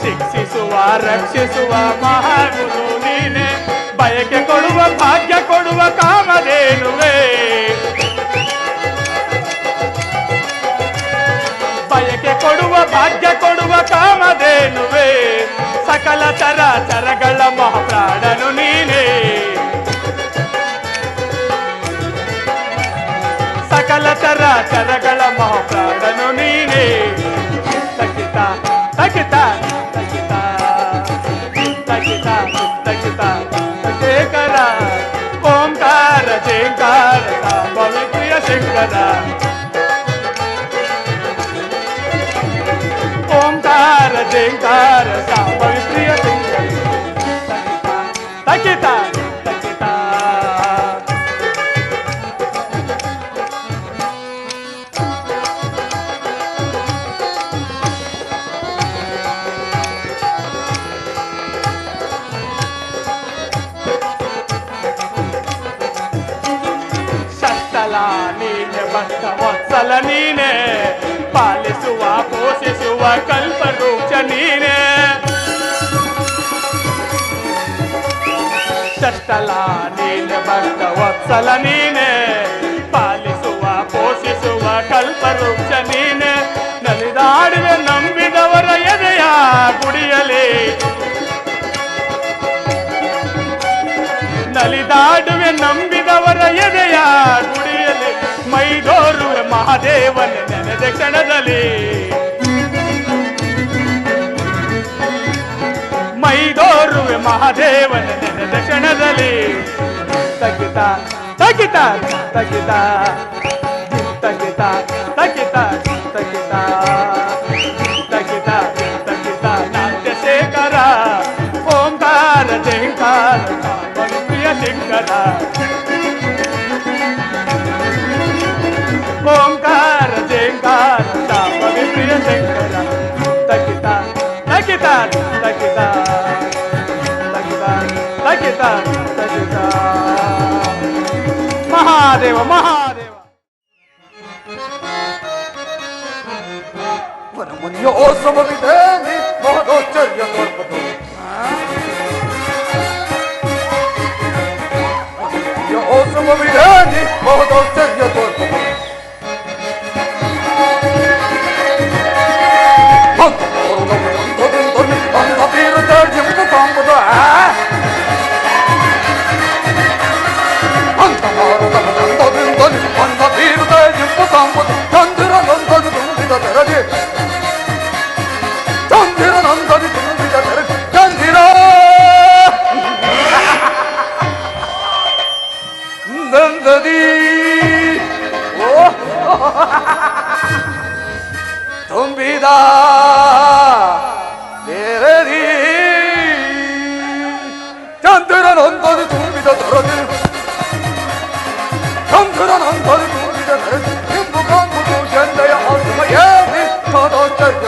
ಶಿಕ್ಷಿಸುವ ರಕ್ಷಿಸುವ ಮಹಾಗುರು ನೀನೆ. ಬಯಕೆ ಕೊಡುವ ಭಾಗ್ಯ ಕೊಡುವ ಕಾಮಧೇನುವೆ, ಬಯಕೆ ಕೊಡುವ ಭಾಗ್ಯ ಕೊಡುವ ಕಾಮಧೇನುವೆ. ಸಕಲ ಚರಗಳ ಮಹಾಪ್ರಾಣನು ನೀನೇ, ಸಕಲ ಚರಗಳ ಮಹಾಪ್ರಾಣನು ನೀನೇ. ತಕಿತ ತಕಿತ ತಕಿತ ತಕಿತ ತಕಿತ ಶೇಖರ ಓಂಕಾರ ಜೇಂಕಾರ ಶಾಂಭವಿ ಪ್ರಿಯ ಶಂಕರ. ಓಂಕಾರ ಜೇಂಕಾರ ಶಾಂಭವಿ ಪ್ರಿಯ ಶಂಕರ. ತಕಿತ ತಕಿತ. ಷಷ್ಟಲ ನೀನೆ ಭಕ್ತ ವತ್ಸಲ ನೀನೆ, ಪಾಲಿಸುವ ಪೋಷಿಸುವ ಕಲ್ಪವೃಕ್ಷ ನೀನೆ. ಷಷ್ಟಲ ನೀನೆ ಭಕ್ತ ವತ್ಸಲ ನೀನೆ, ಪಾಲಿಸುವ ಪೋಷಿಸುವ ಕಲ್ಪವೃಕ್ಷ ನೀನೆ. ನಲಿದಾಡುವೆ ನಂಬಿದವರ ಎದೆಯ ಗುಡಿಯಲಿ, ನಲಿದಾಡುವೆ ನಂಬಿದವರ ಎದೆಯ ಗುಡಿಯಲಿ. ಮೈದೋರುವೆ ಮಹಾದೇವನ ನೆನೆದ ಕ್ಷಣದಲ್ಲಿ, ಮೈದೋರುವೆ ಮಹಾದೇವನ ನೆನೆದ ಕ್ಷಣದಲ್ಲಿ. ತಕಿತ ತಕಿತ ತಕಿತ ತಕಿತ ತಕಿತ ತಕಿತ ತಕಿತ ತಕಿತ ನಾಟ್ಯಶೇಖರ ಓಂಕಾರ ಜೈಕಾರ ಶಾಂಭವಿ ಪ್ರಿಯ ಶಂಕರ. ಓಂಕಾರ ಜೈಕಾರ ಶಾಂಭವಿ ಪ್ರಿಯ ಶಂಕರ. ತಕಿತ ತಕಿತ ತಕಿತ ತಕಿತ ತಕಿತ ತಕಿತ. ಮಹಾದೇವ ಮಹಾದೇವ. ವನಮುನ್ಯೋತ್ಸವವಿದೆ ಮಹದೋಚ್ಚರ್ಯ ತೋರ್ಪದು. ವನಮುನ್ಯೋತ್ಸವವಿದೆ ಮಹದೋಚ್ಚರ್ಯ ತೋರ್ಪದು. ತುಂಬಿದ ದೇರದಿ ಚಂದ್ರನೊಂದದು ತುಂಬಿದ ದೊರದಿ, ಚಂದ್ರನೊಂದದು ತುಂಬಿದ ದೊರದಿ. ಎಂಬು ಕಾಂಬುದು ಚಂದಯ ಆತ್ಮಯೇ ಮಹದೋಚ್ಚರ್ಯ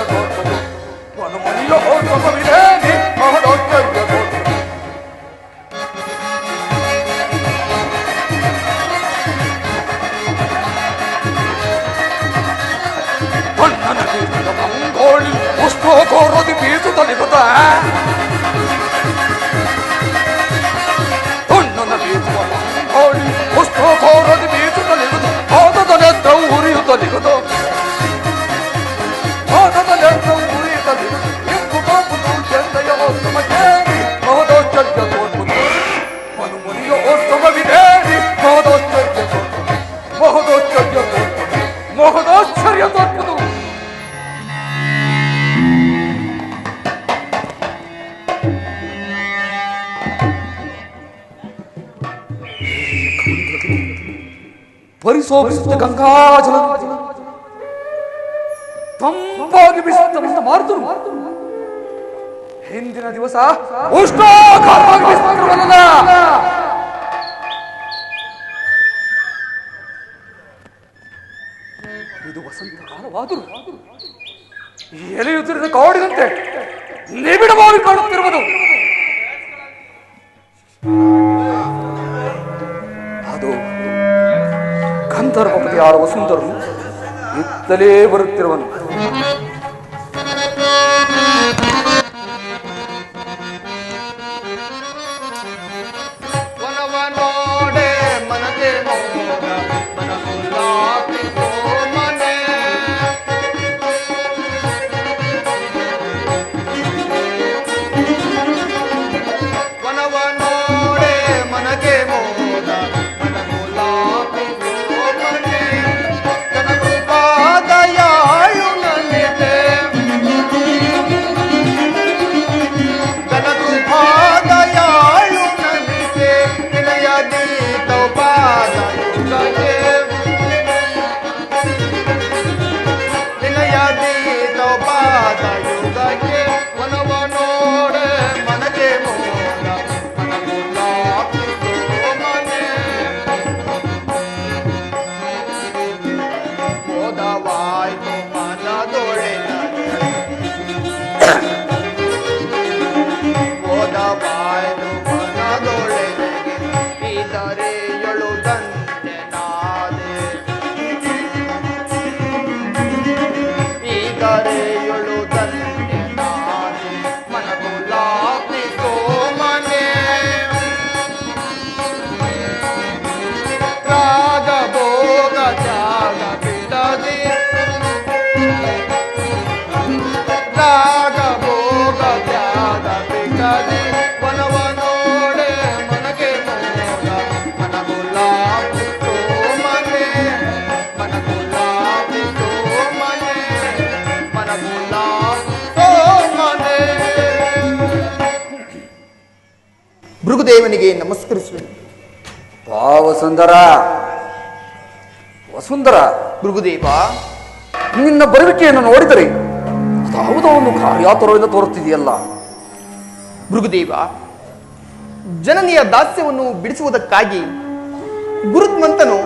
ಪರಿಶೋಭಿಸುತ್ತ ಗಂಗಾಜಲ ತಂಪಾಗಿ ಬಿಸುತ್ತ ಮಾರುತರು ಹಿಂದಿನ ದಿವಸ ಉಷ್ಣಾಕಾರವಾಗಿ ಬಿಸಿರುವುದಲ್ಲ. ಇದು ವಸಂತ ಕಾಲವಾದರೂ ಎಲೆಯುತ್ತಿರುವ ಕಾಡಿನಂತೆ ನಿಬಿಡವಾಗಿ ಕಾಣುತ್ತಿರುವುದು. ಅದು ಗಂಧರ್ವಪತಿಯಾದ ವಸುಂಧರು ಇತ್ತಲೇ ಬರುತ್ತಿರುವನು. ಭೃಗುದೇವನಿಗೆ ನಮಸ್ಕರಿಸುವೆ. ವಸುಂಧರ ವಸುಂಧರ, ಭೃಗುದೇವ, ನಿನ್ನ ಬರುವಿಕೆಯನ್ನು ನೋಡಿದರೆ ಯಾವುದೋ ಒಂದು ಕಾರ್ಯಾತುರದಿಂದ ತೋರುತ್ತಿದೆಯಲ್ಲ. ಭೃಗುದೇವ, ಜನನಿಯ ದಾಸ್ಯವನ್ನು ಬಿಡಿಸುವುದಕ್ಕಾಗಿ ಗುರುತ್ಮಂತನು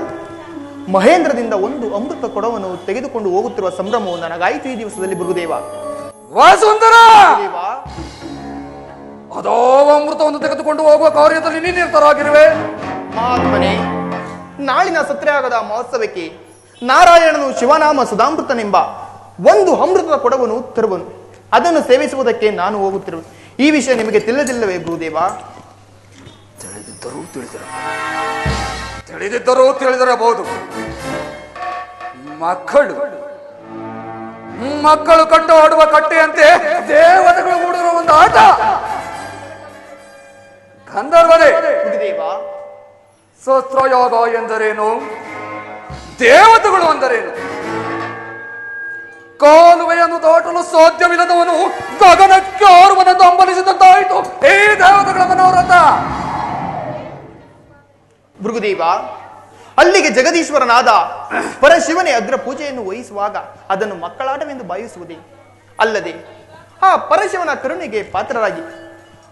ಮಹೇಂದ್ರದಿಂದ ಒಂದು ಅಮೃತ ಕೊಡವನ್ನು ತೆಗೆದುಕೊಂಡು ಹೋಗುತ್ತಿರುವ ಸಂಭ್ರಮವು ನನಗಾಯಿತು ಈ ದಿವಸದಲ್ಲಿ. ಭೃಗುದೇವ, ವಸುಂಧರ, ಅದೋ ಅಮೃತವನ್ನು ತೆಗೆದುಕೊಂಡು ಹೋಗುವ ಕಾರ್ಯದಲ್ಲಿ ನಿರ್ಧಾರವಾಗಿರುವೆ. ಮಹಾತ್ಮನೇ, ನಾಳಿನ ಸತ್ಯಾಗದ ಮಹೋತ್ಸವಕ್ಕೆ ನಾರಾಯಣನು ಶಿವನಾಮ ಸುಧಾಮೃತನೆಂಬ ಒಂದು ಅಮೃತದ ಕೊಡವನ್ನು ತರುವನು. ಅದನ್ನು ಸೇವಿಸುವುದಕ್ಕೆ ನಾನು ಹೋಗುತ್ತಿರುವೆ. ಈ ವಿಷಯ ನಿಮಗೆ ತಿಳಿದಿಲ್ಲವೇ ಭೃಗುದೇವ? ತಿಳಿದಿರಬಹುದು. ಮಕ್ಕಳು ಕಟ್ಟು ಆಡುವ ಕಟ್ಟೆಯಂತೆ ದೇವತೆಗಳು ಕೂಡಿರುವ ಒಂದು ಆಟ. ಗಂಧರ್ವರೇ, ಭೃಗುದೇವ, ಶಸ್ತ್ರಯಾಗ ಎಂದರೇನು? ದೇವತೆಗಳು ಅಂದರೇನು? ಕಾಲುವೆಯನ್ನು ದಾಟಲು ಸಾಧ್ಯವಿಲ್ಲದವನು ಗಗನಕ್ಕೆ ಆರುವನೆಂದು ಹಂಬಲಿಸಿದಂತಾಯಿತು ಈ ದೇವತೆಗಳ ಮನೋರಥ. ಭೃಗುದೇವ, ಅಲ್ಲಿಗೆ ಜಗದೀಶ್ವರನಾದ ಪರಶಿವನೇ ಅಗ್ರ ಪೂಜೆಯನ್ನು ವಹಿಸುವಾಗ ಅದನ್ನು ಮಕ್ಕಳಾಟವೆಂದು ಭಾವಿಸುವುದೇ ಅಲ್ಲದೆ ಆ ಪರಶಿವನ ಕರುಣೆಗೆ ಪಾತ್ರರಾಗಿ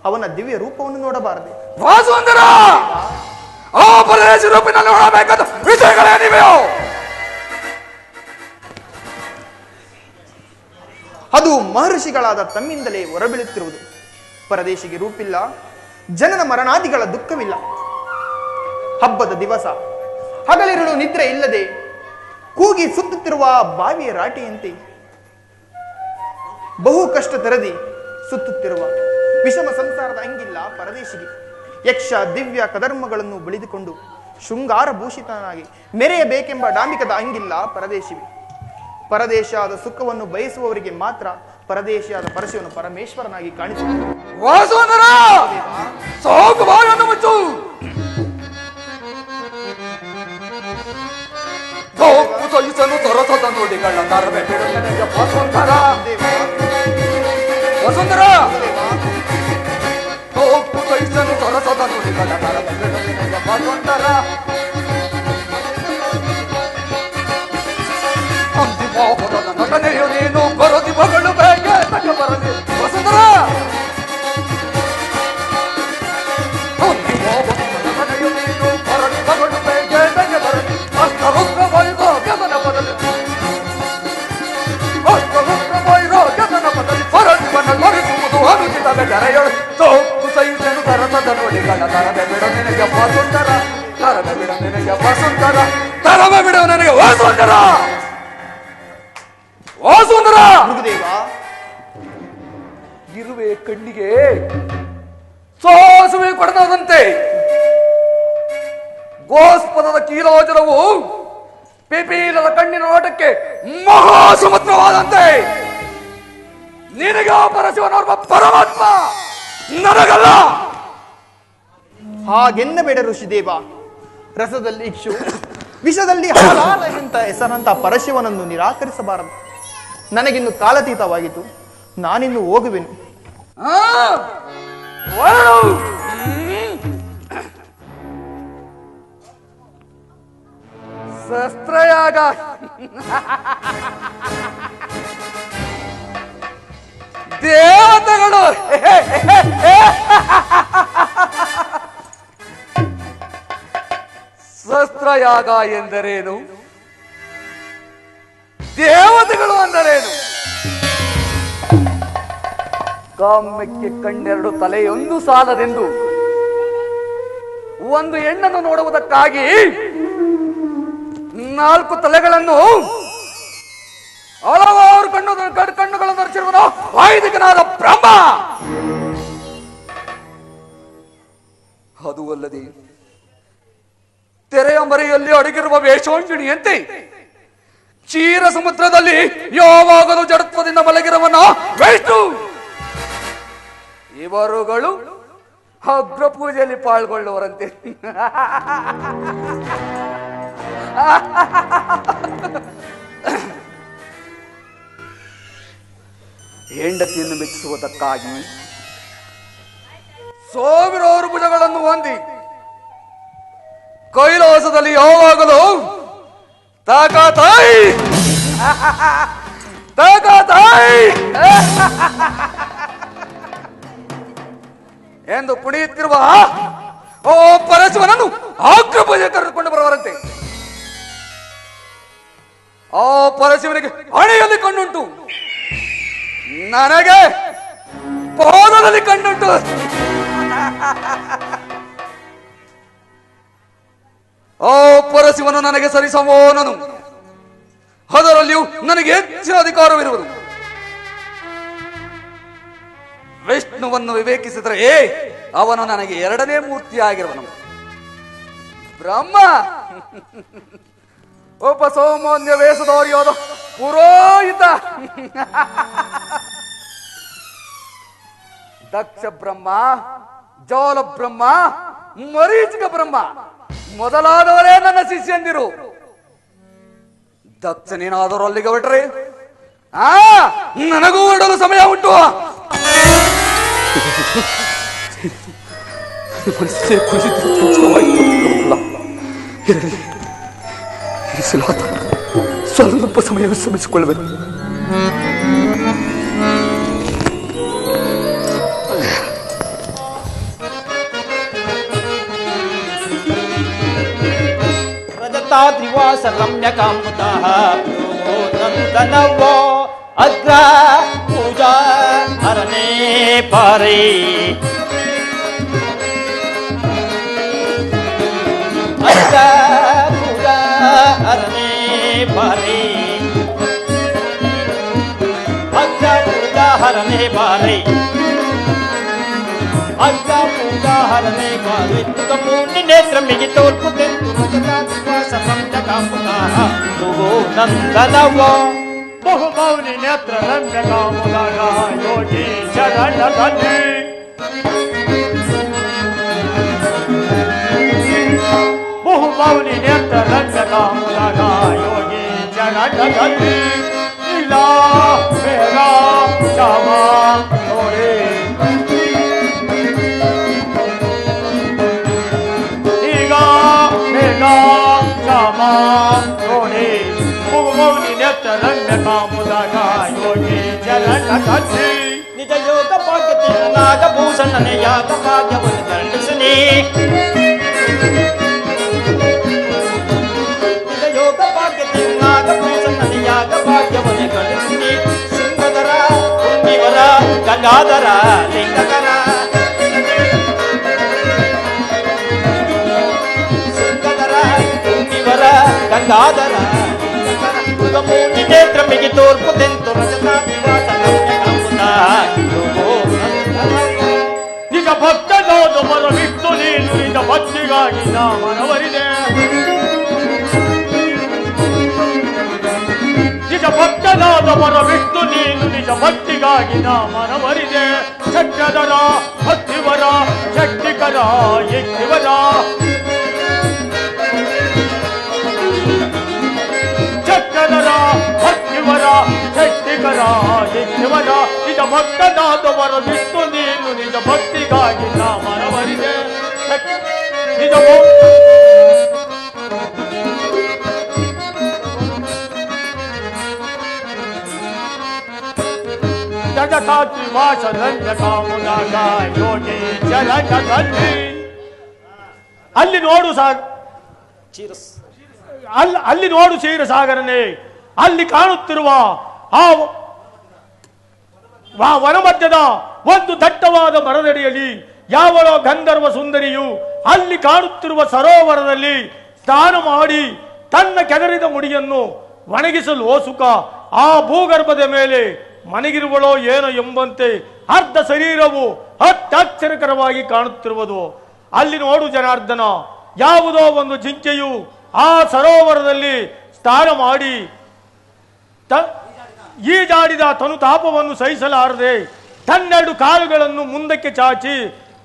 ಅವನ ದಿವ್ಯ ರೂಪವನ್ನು ನೋಡಬಾರದೆ? ವಾಸುವಂದರ, ಆ ಪರದೇಶ ರೂಪಿನಲ್ಲಿ ನೋಡಬೇಕಾದ ವಿಷಯಗಳೇನಿವೆಯೋ? ಅದು ಮಹರ್ಷಿಗಳಾದ ತಮ್ಮಿಂದಲೇ ಹೊರಬೀಳುತ್ತಿರುವುದು. ಪರದೇಶಿಗೆ ರೂಪಿಲ್ಲ, ಜನನ ಮರಣಾದಿಗಳ ದುಃಖವಿಲ್ಲ. ಹಬ್ಬದ ದಿವಸ ಹಗಲಿರುಳು ನಿದ್ರೆ ಇಲ್ಲದೆ ಕೂಗಿ ಸುತ್ತುತ್ತಿರುವ ಬಾವಿಯ ರಾಟಿಯಂತೆ ಬಹು ಕಷ್ಟ ತೆರದಿ ಸುತ್ತುತ್ತಿರುವ ವಿಷಮ ಸಂಸಾರದ ಅಂಗಿಲ್ಲ ಪರದೇಶಿಗೆ. ಯಕ್ಷ ದಿವ್ಯ ಕಧರ್ಮಗಳನ್ನು ಬಳಿದುಕೊಂಡು ಶೃಂಗಾರ ಭೂಷಿತನಾಗಿ ಮೆರೆಯಬೇಕೆಂಬ ಡಾಂಬಿಕದ ಅಂಗಿಲ್ಲ ಪರದೇಶಿಗೆ. ಪರದೇಶದ ಸುಖವನ್ನು ಬಯಸುವವರಿಗೆ ಮಾತ್ರ ಪರದೇಶಿಯಾದ ಪರಶಿವನು ಪರಮೇಶ್ವರನಾಗಿ ಕಾಣಿಸುತ್ತಾನೆ. ವಸುಂಧರ, ವಸುಂಧರ ತರವೆ ಬಿಡು ನಿನಗೆ ಸುಂದರ, ತರವೆ ಬಿಡು ನಿನಗೆ ಸುಂದರ, ತರವೆ ಬಿಡು ನನಗೆ ಓ ಸುಂದರ, ಓ ಸುಂದರ. ಗುರುದೇವ, ಇರುವೆ ಕಣ್ಣಿಗೆ ಸೋಸುವೆ ಕೊಡದಂತೆ ಗೋಸ್ಪದದ ಕೀಲೋಜನವು ಪಿಪೀಲದ ಕಣ್ಣಿನ ನೋಟಕ್ಕೆ ಮಹಾಸಮುದ್ರವಾದಂತೆ ನಿನಗೆ ಪರಶಿವನೋರ್ವ ಪರಮಾತ್ಮ, ನನಗಲ್ಲ. ಹಾಗೆನ್ನಬೇಡ ಋಷಿದೇವ. ರಸದಲ್ಲಿ ಇಕ್ಷು, ವಿಷದಲ್ಲಿ ಹಾಲಾಲ ಎಂತ ಹೆಸರಂತ ಪರಶಿವನನ್ನು ನಿರಾಕರಿಸಬಾರದು. ನನಗಿನ್ನು ಕಾಲತೀತವಾಗಿತ್ತು, ನಾನಿನ್ನು ಹೋಗುವೆನು. ಶಸ್ತ್ರಯಾಗ ದೇವತೆಗಳು ಶಸ್ತ್ರಯಾಗ ಎಂದರೇನು? ದೇವತೆಗಳು ಅಂದರೇನು? ಕಾಮ್ಯಕ್ಕೆ ಕಣ್ಣೆರಡು ತಲೆಯೊಂದು ಸಾಲದೆಂದು ಒಂದು ಹೆಣ್ಣನ್ನು ನೋಡುವುದಕ್ಕಾಗಿ 4 ತಲೆಗಳನ್ನು ಹಲವಾರು ಕಣ್ಣುಗಳನ್ನು ಧರಿಸಿರುವನು ವೈದಿಕನಾದ ಬ್ರಹ್ಮ. ಅದು ಅಲ್ಲದೆ ತೆರೆಯ ಮರೆಯಲ್ಲಿ ಅಡಗಿರುವ ವೇಷೋಂಜಣಿಯಂತೆ ಕ್ಷೀರ ಸಮುದ್ರದಲ್ಲಿ ಯಾವಾಗಲೂ ಜಡತ್ವದಿಂದ ಮಲಗಿರುವನ ವಿಷ್ಣು. ಇವರುಗಳು ಅಗ್ರ ಪೂಜೆಯಲ್ಲಿ ಪಾಲ್ಗೊಳ್ಳುವರಂತೆ. ಹೆಂಡತಿಯನ್ನು ಮೆಚ್ಚಿಸುವುದಕ್ಕಾಗಿ ಸಾವಿರಾರು ಭುಜಗಳನ್ನು ಹೊಂದಿ ಕೈಲಾಸದಲ್ಲಿ ಯಾವಾಗಲೂ ತಾಕಾತಾಯಿ ತಾಕಾತಾಯಿ ಎಂದು ಕುಣಿಯುತ್ತಿರುವ ಓ ಪರಶಿವನನ್ನು ಅಗ್ರ ಪೂಜೆ ಕರೆದುಕೊಂಡು ಬರುವರಂತೆ. ಆ ಪರಶಿವನಿಗೆ ಹಣೆಯಲ್ಲಿ ಕಣ್ಣುಂಟು, ನನಗೆ ಪಾದದಲ್ಲಿ ಕಣ್ಣುಂಟು. ಆ ಪರಶಿವನು ನನಗೆ ಸರಿಸಮೋನನು, ಅದರಲ್ಲಿಯೂ ನನಗೆ ಹೆಚ್ಚಿನ ಅಧಿಕಾರವಿರುವುದು. ವಿಷ್ಣುವನ್ನು ವಿವೇಕಿಸಿದರೆ ಅವನು ನನಗೆ 2ನೇ ಮೂರ್ತಿಯಾಗಿರುವನು. ಬ್ರಹ್ಮ ಉಪಸೌಮಾನ್ಯ ವೇಷದವರಿಯೋದು ಪುರೋಹಿತ ದಕ್ಷ ಬ್ರಹ್ಮ, ಜೋಲ ಬ್ರಹ್ಮ, ಮರೀಚಿಕ ಬ್ರಹ್ಮ ಮೊದಲಾದವರೇ ನನ್ನ ಶಿಷ್ಯಂದಿರು. ದಕ್ಷನೇನಾದರೂ ಅಲ್ಲಿಗೆ ಹೊರಟ್ರೆ ನನಗೂ ಹೊರಡಲು ಸಮಯ ಉಂಟು. ಸ್ವಲ್ಪ ಸಮಯ ವಿಶ್ರಮಿಸಿಕೊಳ್ಳಬೇಕು. ರಜತಾದ್ರಿವಾಸ ರಮ್ಯಕಾಮುತಃ ಪ್ರೋನಂದನವೋ ಅಗ್ರ ಪೂಜಾ ಹರನೇ ಪಾರೇ ಅಗ್ರ ಪೂಜಾ ಹರನೇ ಪಾರೇ ಅಗ್ರ ಪೂಜಾ ಹರನೇ ಪಾರೇ ಅಗ್ರ ಪೂಜಾ ಹರನೇ ಪಾರೇ ತುಕಮೂನಿ ನೇತ್ರ ಮಿಗಿ ತೋರ್ಪುತೆಂದು ರಜತಾದ್ರಿವಾಸ ರಮ್ಯಕಾಮುತಃ ಪ್ರೋನಂದನವೋ ಬಹುಮೌನಿ ನೇತ್ರ ರಮ್ಯಕಾಮುದಾಗ ಯೋಗಿ ಶರಣದಲ್ಲಿ ಬಹುಮೌನಿ ನೇತ್ರ ರಮ್ಯಕಾಮುದಾಗ ಯೋಗಿ ಶರಣದಲ್ಲಿ ಇಲ್ಲ ಬೇಗ ಶ್ಯಾಮ ನೋಡಿ ಈಗ ಬೇಗ ಶ್ಯಾಮ ನೋಡಿ ಬಹುಮೌನಿ ನೇತ್ರ ರಮ್ಯಕಾಮುದಾಗ ಯೋಗಿ ಶರಣದಲ್ಲಿ ನಿಜ ಯೋಗ ಭಾಗ್ಯತೆ ನಾಗಭೂಷಣನೆ ಯಾಗ ಭಾಗ್ಯವನ್ನು ದಂಡಿಸನೆ ನಿಜ ಯೋಗ ಭಾಗ್ಯತೆ ನಾಗಭೂಷಣನೆ ಯಾಗ ಭಾಗ್ಯವನ್ನು ದಂಡಿಸನೆ ಸಿಂಹದರ ಕುಂದಿವರ ಗಂಗಾಧರ ಲಿಂಗಕರ ಗಂಗಾಧರ ಮೃಗಮೂರ್ತಿ ನೇತ್ರ ಮಿಗಿ ತೋರ್ಪುದೆಂತು ನಿಜ ಭಕ್ತನಾದ ಮರವಿತ್ತು ನೀನು ನಿಜ ಭಕ್ತಿಗಾಗಿ ನಾ ಮನವರಿದೆ ನಿಜ ಭಕ್ತನಾದ ಮರವಿತ್ತು ನೀನು ನಿಜ ಭಕ್ತಿಗಾಗಿ ನಾ ಮನವರಿದೆ ಚಕ್ರಧರ ಭಕ್ತಿವರ ಶಕ್ತಿಕರ ಯಜ್ಞವರ ಚಕ್ರಧರ ಭಕ್ತಿವರ ಶಕ್ತಿಕರ ಯಜ್ಞವರ ನಿಜ ಭಕ್ತನಾದವರ ವಿಷ್ಣು ನೀನು ನಿಜ ಭಕ್ತಿಗಾಗಿ ನಾ ಮನವರಿದೆ ನಿಜ ಜಗತಾತ್ರಿ ವಾಸ ರಂಜ ಕಾಮುನಾಗ ಯೋಗಿ ಚರಣದಲ್ಲಿ ಅಲ್ಲಿ ನೋಡು ಅಲ್ಲಿ ನೋಡು ಕ್ಷೀರಸಾಗರನೇ ಅಲ್ಲಿ ಕಾಣುತ್ತಿರುವ ಆ ವನಮಧ್ಯದ ಒಂದು ದಟ್ಟವಾದ ಮರದಡಿಯಲ್ಲಿ ಯಾವಳೋ ಗಂಧರ್ವ ಸುಂದರಿಯು ಅಲ್ಲಿ ಕಾಣುತ್ತಿರುವ ಸರೋವರದಲ್ಲಿ ಸ್ನಾನ ಮಾಡಿ ತನ್ನ ಕೆದರಿದ ಮುಡಿಯನ್ನು ಒಣಗಿಸಲು ಓಸುಕ ಆ ಭೂಗರ್ಭದ ಮೇಲೆ ಮನೆಗಿರುವಳೋ ಏನೋ ಎಂಬಂತೆ ಅರ್ಧ ಶರೀರವು ಅತ್ಯಾಶ್ಚರ್ಯಕರವಾಗಿ ಕಾಣುತ್ತಿರುವುದು. ಅಲ್ಲಿ ನೋಡು ಜನಾರ್ದನ, ಯಾವುದೋ ಒಂದು ಜಿಂಕೆಯು ಆ ಸರೋವರದಲ್ಲಿ ಸ್ನಾನ ಮಾಡಿ ಈಜಾಡಿದ ತನು ತಾಪವನ್ನು ಸಹಿಸಲಾರದೆ ತನ್ನೆರಡು ಕಾಲುಗಳನ್ನು ಮುಂದಕ್ಕೆ ಚಾಚಿ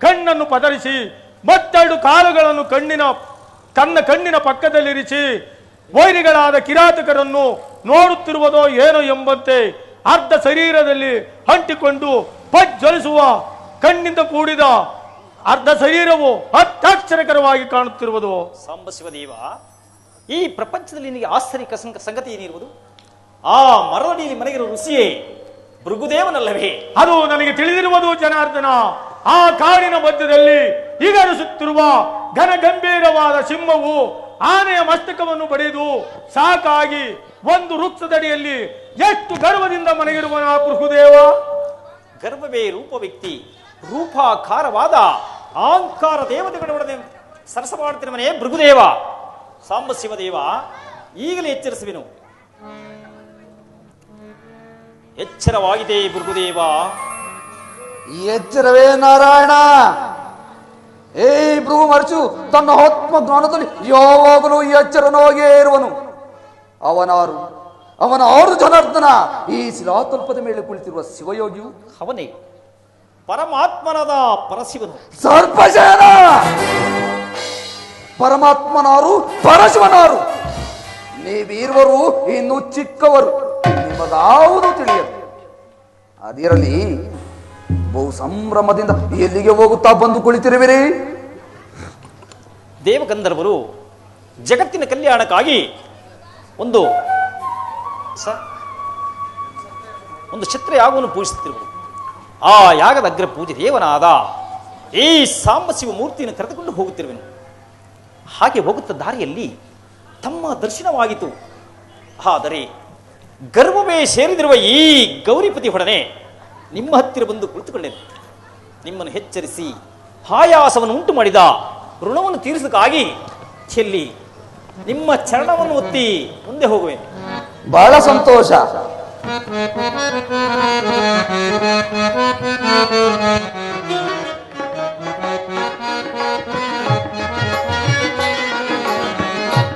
ಕಣ್ಣನ್ನು ಪದರಿಸಿ ಮತ್ತೆರಡು ಕಾಲುಗಳನ್ನು ತನ್ನ ಕಣ್ಣಿನ ಪಕ್ಕದಲ್ಲಿರಿಸಿ ವೈರಿಗಳಾದ ಕಿರಾತಕರನ್ನು ನೋಡುತ್ತಿರುವುದೋ ಏನೋ ಎಂಬಂತೆ ಅರ್ಧ ಶರೀರದಲ್ಲಿ ಅಂಟಿಕೊಂಡು ಪಜ್ವಲಿಸುವ ಕಣ್ಣಿಂದ ಕೂಡಿದ ಅರ್ಧ ಶರೀರವು ಅತ್ಯಾಶ್ಚರ್ಯಕರವಾಗಿ ಕಾಣುತ್ತಿರುವುದು. ಸಾಂಬ ಶಿವದೇವ, ಈ ಪ್ರಪಂಚದಲ್ಲಿ ನಿನಗೆ ಆಶ್ಚರ್ಯ ಸಂಗತಿ ಏನಿರುವುದು? ಆ ಮರಡಿಯಲ್ಲಿ ಮನೆಗಿರುವ ಋಷಿಯೇ ಭೃಗುದೇವನಲ್ಲವೇ? ಅದು ನನಗೆ ತಿಳಿದಿರುವುದು ಜನಾರ್ದನ. ಆ ಕಾಡಿನ ಮಧ್ಯದಲ್ಲಿ ಈಗರಿಸುತ್ತಿರುವ ಘನಗಂಭೀರವಾದ ಸಿಂಹವು ಆನೆಯ ಮಸ್ತಕವನ್ನು ಬಡಿದು ಸಾಕಾಗಿ ಒಂದು ವೃಕ್ಷದಡಿಯಲ್ಲಿ ಎಷ್ಟು ಗರ್ವದಿಂದ ಮನೆಗಿರುವನ ಭೃಗುದೇವ. ಗರ್ವವೇ ರೂಪ ವ್ಯಕ್ತಿ, ರೂಪಾಕಾರವಾದ ಅಹಂಕಾರ ದೇವತೆಗಳೊಡನೆ ಸರಸ ಮಾಡುತ್ತಿರುವನೇ ಭೃಗುದೇವ. ಸಾಂಬ ಶಿವದೇವ, ಈಗಲೇ ಎಚ್ಚರಿಸುವೆನು. ಎಚ್ಚರವಾಗಿದೆ ಭೃಗುದೇವ. ಈ ಎಚ್ಚರವೇ ನಾರಾಯಣ. ಏ ಭೃಗು ಮರಚು ತನ್ನ ಆತ್ಮ ಜ್ಞಾನದಲ್ಲಿ ಯಾವಾಗಲೂ ಈ ಎಚ್ಚರನಾಗೇ ಇರುವನು. ಅವನ ಆರು ಜನಾರ್ದನ ಈ ಶಿಲಾತಲ್ಪದ ಮೇಲೆ ಕುಳಿತಿರುವ ಶಿವಯೋಗಿಯು ಅವನೇ ಪರಮಾತ್ಮನಾದ ಪರಶಿವನು. ಸರ್ಪಶಯನ ಪರಮಾತ್ಮನಾರು ಪರಶಿವನಾರು. ನೀವೀರ್ವರು ಇನ್ನು ಚಿಕ್ಕವರು, ನಿಮಗಾವುದು ತಿಳಿಯದು. ಅದಿರಲಿ, ಬಹು ಸಂಭ್ರಮದಿಂದ ಎಲ್ಲಿಗೆ ಹೋಗುತ್ತಾ ಬಂದು ಕುಳಿತಿರುವಿರಿ? ದೇವಗಂಧರ್ವರು ಜಗತ್ತಿನ ಕಲ್ಯಾಣಕ್ಕಾಗಿ ಒಂದು ಛತ್ರ ಯಾಗವನ್ನು ಪೂಜಿಸುತ್ತಿರುವರು. ಆ ಯಾಗದ ಅಗ್ರ ಪೂಜೆ ದೇವನಾದ ಈ ಸಾಂಬ ಶಿವ ಮೂರ್ತಿಯನ್ನು ಕರೆದುಕೊಂಡು ಹೋಗುತ್ತಿರುವೆನು. ಹಾಗೆ ಹೋಗುತ್ತ ದಾರಿಯಲ್ಲಿ ತಮ್ಮ ದರ್ಶನವಾಗಿತು. ಆದರೆ ಗರ್ವವೇ ಸೇರಿದಿರುವ ಈ ಗೌರಿಪತಿ ಹೊಡನೆ ನಿಮ್ಮ ಹತ್ತಿರ ಬಂದು ಕುಳಿತುಕೊಂಡೆನು. ನಿಮ್ಮನ್ನು ಎಚ್ಚರಿಸಿ ಆಯಾಸವನ್ನು ಉಂಟು ಮಾಡಿದ ಋಣವನ್ನು ತೀರಿಸಕ್ಕಾಗಿ ಚೆಲ್ಲಿ ನಿಮ್ಮ ಚರಣವನ್ನು ಒತ್ತಿ ಮುಂದೆ ಹೋಗುವೆನು. ಬಹಳ ಸಂತೋಷ.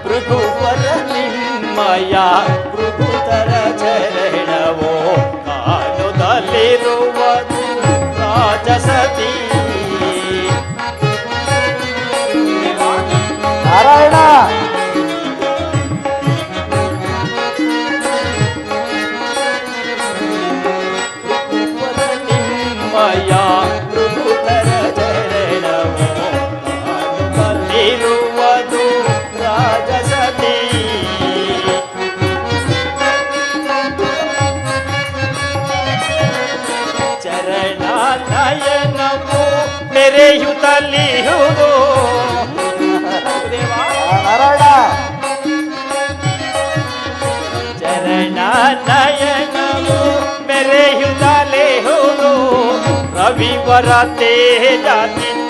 ಭೃಗುವರ ನಿಮ್ಮಯ ಭೃಗುತರ ಚರಣವೋ ಕಾಲದಲ್ಲಿರುವುದು ರಾಜಸತಿ. ನಾರಾಯಣ, ನಿಮ್ಮಯ ಭೃಗುತರ ಚರಣವೋ ಕಾಲದಲ್ಲಿರುವುದು ರಾಜಸತಿ. ಚರಣ ನಯನವು ಮೆರೆಯುತ್ತಲಿಯುವುದು. ನಾರಾಯಣ, ಚರಣ ನಯನವು ಮೆರೆಯುತ್ತಲಿಯುವುದು. ರವಿವರ ತೇಜ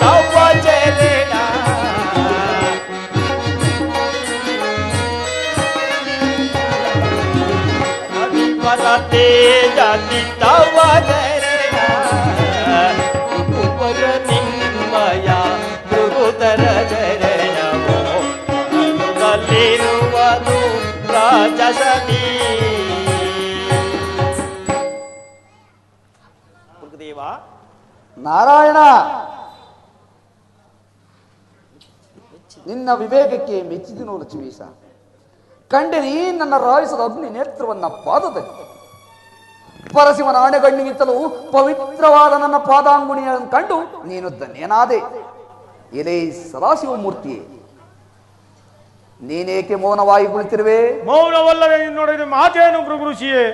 ತವ ಚರಣ ಸಮಯ ಮೃಗುತರ ಚರಣವೋ ಅನುದಲ್ಲಿರುವುದು ರಾಜಸತಿ. ಮೃಗದೇವ, ನಾರಾಯಣ, ನಿನ್ನ ವಿವೇಕಕ್ಕೆ ಮೆಚ್ಚಿದನು ಲಕ್ಷ್ಮೀಶ. ಕಂಡಿರಿ ನನ್ನ ರಾಯಿಸದ ಅಗ್ನಿ ನೇತ್ರವನ್ನ ಪಾದದಲ್ಲಿ. ಪರಶಿವನ ಆಣೆಗಣ್ಣಿಗಿಂತಲೂ ಪವಿತ್ರವಾದ ನನ್ನ ಪಾದಾಂಗುಣಿಯನ್ನು ಕಂಡು ನೀನು ಧನ್ಯನಾದೆ. ಎಲೆ ಸದಾಶಿವಮೂರ್ತಿಯೇ, ನೀನೇಕೆ ಮೌನವಾಗಿ ಕುಳಿತಿರುವೆ? ಮೌನವಲ್ಲದೆ ನಿನ್ನೊಡನೆ ಮಾತೇನು ಭೃಗು ಋಷಿಯೇ?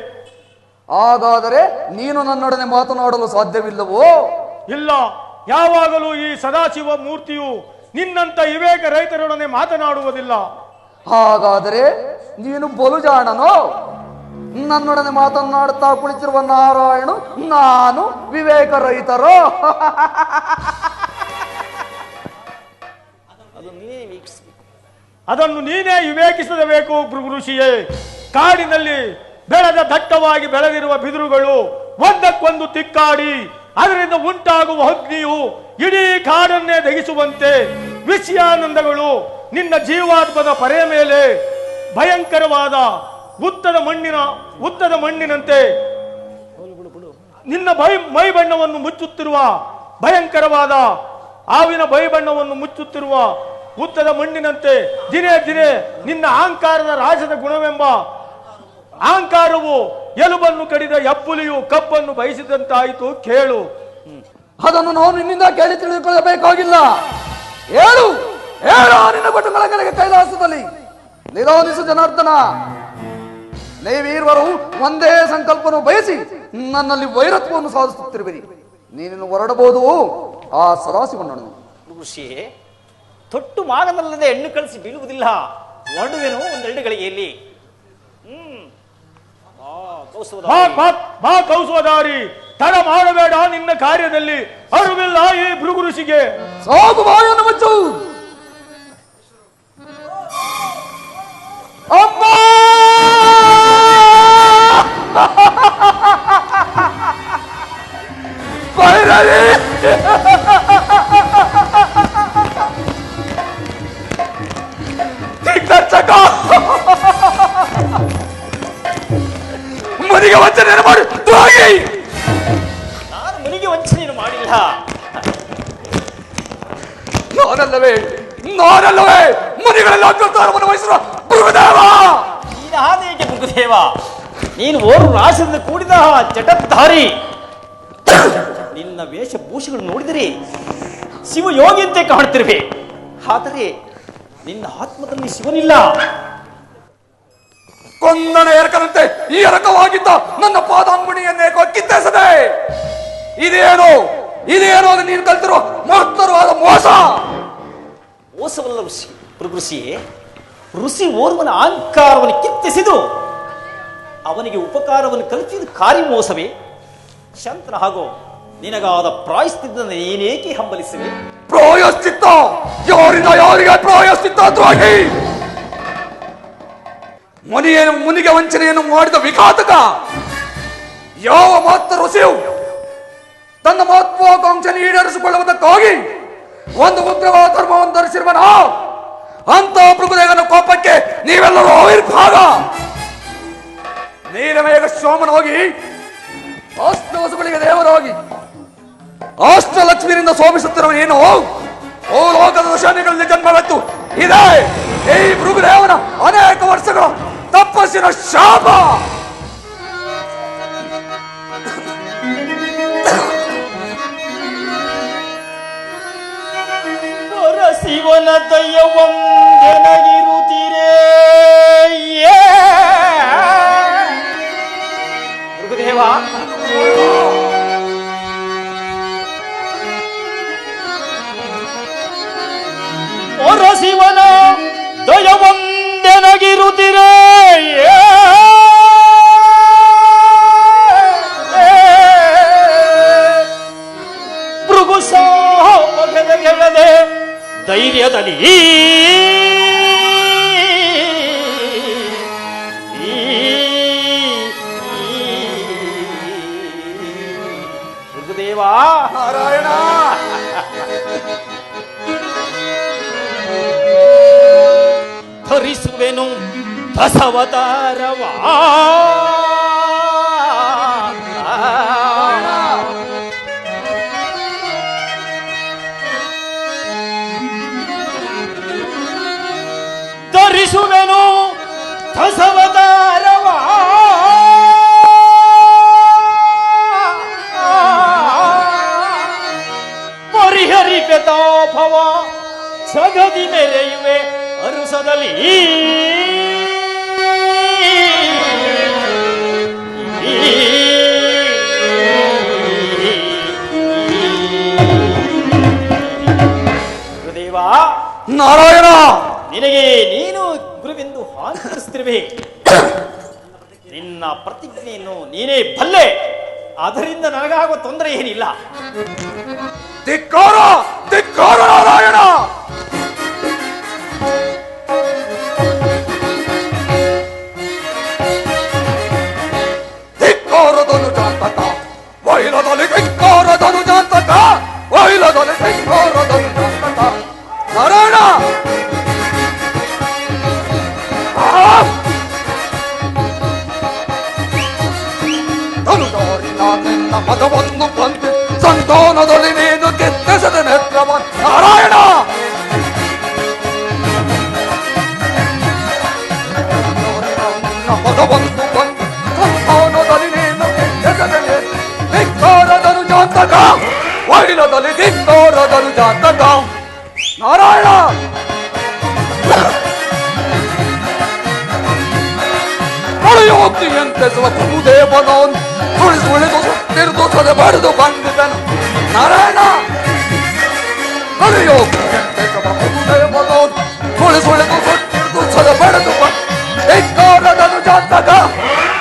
ಹಾಗಾದರೆ ನೀನು ನನ್ನೊಡನೆ ಮಾತನಾಡಲು ಸಾಧ್ಯವಿಲ್ಲವೋ? ಇಲ್ಲ, ಯಾವಾಗಲೂ ಈ ಸದಾಶಿವ ಮೂರ್ತಿಯು ನಿನ್ನಂತ ವಿವೇಕ ರೈತರೊಡನೆ ಮಾತನಾಡುವುದಿಲ್ಲ. ಹಾಗಾದರೆ ನೀನು ಬಲು ಜಾಣನೋ? ನನ್ನೊಡನೆ ಮಾತನಾಡುತ್ತಾ ಕುಳಿತಿರುವ ನಾರಾಯಣ ನಾನು ವಿವೇಕ ರಹಿತರೋ? ಅದನ್ನು ನೀನೇ ವಿವೇಕಿಸಬೇಕು ಭೃಗು ಋಷಿಯೇ. ಕಾಡಿನಲ್ಲಿ ಬೆಳೆದ ದಟ್ಟವಾಗಿ ಬೆಳೆದಿರುವ ಬಿದಿರುಗಳು ಒಂದಕ್ಕೊಂದು ತಿಕ್ಕಾಡಿ ಅದರಿಂದ ಉಂಟಾಗುವ ಅಗ್ನಿಯು ಇಡೀ ಕಾಡನ್ನೇ ದಹಿಸುವಂತೆ ವಿಷಯಾನಂದಗಳು ನಿನ್ನ ಜೀವಾತ್ಮದ ಪರೆಯ ಮೇಲೆ ಭಯಂಕರವಾದ ಉತ್ತದ ಮಣ್ಣಿನಂತೆ ನಿನ್ನ ಮೈ ಬಣ್ಣವನ್ನು ಮುಚ್ಚುತ್ತಿರುವ ಭಯಂಕರವಾದ ಆವಿನ ಬಣ್ಣವನ್ನು ಮುಚ್ಚುತ್ತಿರುವ ಉತ್ತದ ಮಣ್ಣಿನಂತೆ ದಿನೇ ದಿನೇ ನಿನ್ನ ಅಹಂಕಾರದ ರಾಜದ ಗುಣವೆಂಬ ಅಹಂಕಾರವು ಎಲುಬನ್ನು ಕಡಿದ ಎಪ್ಪುಲಿಯು ಕಪ್ಪನ್ನು ಬಯಸಿದಂತಾಯಿತು. ಕೇಳು. ಅದನ್ನು ನಾವು ನಿನ್ನಿಂದ ಕೇಳಿ ತಿಳಿದುಕೊಳ್ಳಬೇಕಾಗಿಲ್ಲ. ಹೇಳು ಹೇಳು, ನಿನ್ನ ಕುಟುಂಬಗಳ ಕೆಳಗೆ ಕೈಲಾಸದಲ್ಲಿ ನಿರೋಧಿಸು ಜನಾರ್ದನ. ನೀವೀರ್ವರು ಒಂದೇ ಸಂಕಲ್ಪನು ಬಯಸಿ ನನ್ನಲ್ಲಿ ವೈರತ್ವವನ್ನು ಸಾಧಿಸುತ್ತಿರುವಿರಿ. ನೀನು ಹೊರಡಬಹುದು ಆ ಸದಾಶಿವನೊಡನೆ. ಋಷಿಯೇ, ತೊಟ್ಟು ಮಾಗನಲ್ಲದೆ ಹೆಣ್ಣು ಕಳಿಸಿ ಬೀಳುವುದಿಲ್ಲ. ಹೊರಡುವೆನು ಒಂದೆರಡು ಗಳಿಗೆಯಲ್ಲಿ. ಬಾ ಕೌಸುವದಾರಿ, ತಡ ಮಾಡಬೇಡ. ನಿನ್ನ ಕಾರ್ಯದಲ್ಲಿ ಅರಿವಿಲ್ಲ ಈ ಭೃಗು ಋಷಿಗೆ. ಸಾಗು ಬಾಯನ್ನು ಮುಚ್ಚು. ಅಮ್ಮ ಭೈರವಿ, ದಿಗ್ದರ್ಶಕ, ಮನಿಗೆ ವಂಚನೆಯನ್ನು ಮಾಡಿ ದ್ರೋಹಿ. ನಾನು ಮನಿಗೆ ವಂಚನೆಯನ್ನು ಮಾಡಿಲ್ಲ. ನಾನಲ್ಲವೇ ಮನಿಗಳಲ್ಲಿ ಅಗ್ರತಾರವನ್ನು ವಹಿಸಿರುವ ಭೃಗುದೇವ. ನೀನು ಹಾದೇಗೆ ಭೃಗುದೇವ? ನೀನು ಓರು ರಾಶಿಯಿಂದ ಕೂಡಿದ ಜಟಧಾರಿ. ನಿನ್ನ ವೇಷಭೂಷೆಗಳು ನೋಡಿದರೆ ಶಿವಯೋಗಿಯಂತೆ ಕಾಣುತ್ತಿರುವೆ. ಆದರೆ ನಿನ್ನ ಆತ್ಮದಲ್ಲಿ ಶಿವನಿಲ್ಲ. ಕೊಂದನ ಎರಕನಂತೆ ಈ ಎರಕವಾಗಿದ್ದ ನನ್ನ ಪಾದಾಂಗುಣಿಯನ್ನೇ ಕಿತ್ತೆಸದೆ. ಇದೇನು ಅದು ನೀನು ಕಲ್ತಿರುವ ಮಹತ್ತರವಾದ ಮೋಸ. ಮೋಸವಲ್ಲ ಋಷಿ, ಋಷಿಯೇ. ಋಷಿ ಓರ್ವನ ಅಹಂಕಾರವನ್ನು ಕಿತ್ತೆಸೆದು ಅವನಿಗೆ ಉಪಕಾರವನ್ನು ಕಲಿಸಿದ ಕಾರ್ಯ ಮೋಸವೇ? ಶಂತನ ಹಾಗೂ ನಿನಗಾದ ಪ್ರಾಯಶ್ಚಿತ್ತ ನೀನೇಕೆ ಹಂಬಲಿಸಿವೆ? ಪ್ರಾಯಶ್ಚಿತ್ತ? ಯಾರಿಂದ ಯಾರಿಗೆ ಪ್ರಾಯಶ್ಚಿತ್ತ? ದ್ರೋಹಿ, ಮುನಿಗೆ ವಂಚನೆಯನ್ನು ಮಾಡಿದ ವಿಘಾತಕ. ಯಾವ ಮಾತ್ರ ಋಷಿಯು ತನ್ನ ಮಹತ್ವಾಕಾಂಕ್ಷೆಯನ್ನು ಈಡೇರಿಸಿಕೊಳ್ಳುವುದಕ್ಕಾಗಿ ಒಂದು ಉಗ್ರವಾದ ಧರ್ಮವನ್ನು ಧರಿಸಿರುವನ ಅಂತ ಭೃಗುದೇವನ ಕೋಪಕ್ಕೆ ನೀವೆಲ್ಲರೂ ಆವಿರ್ಭಾಗ. ನೀಲಮೇಘ ಸೋಮನೋಗಿ ಅಷ್ಟವಸುಗಳಿಗೆ ದೇವರಾಗಿ ಅಷ್ಟಲಕ್ಷ್ಮಿಯಿಂದ ಶೋಭಿಸುತ್ತಿರುವ ನೀನು ಓ ಲೋಕದ ಶಾನಿಗಳಲ್ಲಿ ಜನ್ಮವೆತ್ತು ಇದೆ ಈ ಭೃಗುದೇವನ ಅನೇಕ ವರ್ಷಗಳ ತಪಸ್ಸಿನ ಶಾಪ. ಶಿವನ ದಯ್ಯವೊಂದೆನಗಿರುತ್ತೀರೇ ಭೃಗುದೇವ. ಶಿವನ ದಯವೊಂದೆನಗಿರುತ್ತೀರೇ ಭೃಗು ಸಾಪಗೆಳದೆ ಧೈರ್ಯದಲ್ಲಿ ಭೃಗುದೇವ. ನಾರಾಯಣ, ಧರಿಸುವೆನು ಬಸವತಾರವಾ. ಧರಿಸುವೆನು ಬಸವತಾರವಾ. ಪರಿಹರಿಕೆ ತಾಪವ ಜಗದಿ ಮೆರೆಯುವೆ ಅರುಸದಲ್ಲಿ. ಗುರುದೇವ ನಾರಾಯಣ, ನಿನಗೆ ನೀನು ಗುರುವೆಂದು ಹಾನಿಸ್ತಿರುವೆ. ನಿನ್ನ ಪ್ರತಿಜ್ಞೆಯನ್ನು ನೀನೇ ಬಲ್ಲೆ, ಅದರಿಂದ ನನಗಾಗುವ ತೊಂದರೆ ಏನಿಲ್ಲ. ಧಿಕ್ಕಾರ ಧಿಕ್ಕಾರ ನಾರಾಯಣ. ಧಿಕ್ಕಾರದನು ಜಾತಕ ವೈಲದಲ್ಲಿ, ಧಿಕ್ಕಾರದನು ಜಾತಕ ವೈಲದಲ್ಲಿ, ಧಿಕ್ಕಾರದನು ಜಾತಕ ನಾರಾಯಣ. ನಿನ್ನ ಪದವನ್ನು ಬಂದು ಸಂತಾನದಲ್ಲಿ ನೀನು ಕೆತ್ತಿಸದ ನೇತ್ರವ ನಾರಾಯಣ. ನಿನ್ನ ಪದವನ್ನು ಬಂದು ಸಂತಾನದಲ್ಲಿ ನೀನು ಕೆತ್ತಿಸದ ಧಿಕ್ಕಾರದನು ಜಾತಕ ವೈಲದಲ್ಲಿ, ಧಿಕ್ಕಾರದನು ಜಾತಕ ನಾರಾಯಣ. ಹೊಳೆಯೋಗ್ತಿಯಂತೆ ಸ್ವದೇವನವನು ಸುಳಿದು ಸುತ್ತಿರುವುದು ಸದೆ ಬಡಿದು ಬಂದಿದ್ದನು ನಾರಾಯಣ. ಹೊಳೆಯೋಗ್ತಿಯಂತೆ ಸ್ವದೇವನವನು ಸುಳಿದು ಸುತ್ತಿರುವುದು ಸದೆ ಬಡಿದು ಬಂದು ಧಿಕ್ಕಾರದನು ಜಾತಕ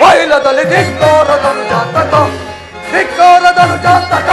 ವೈಲದಲ್ಲಿ, ಧಿಕ್ಕಾರದನು ಜಾತಕ, ಧಿಕ್ಕಾರದನು ಜಾತಕ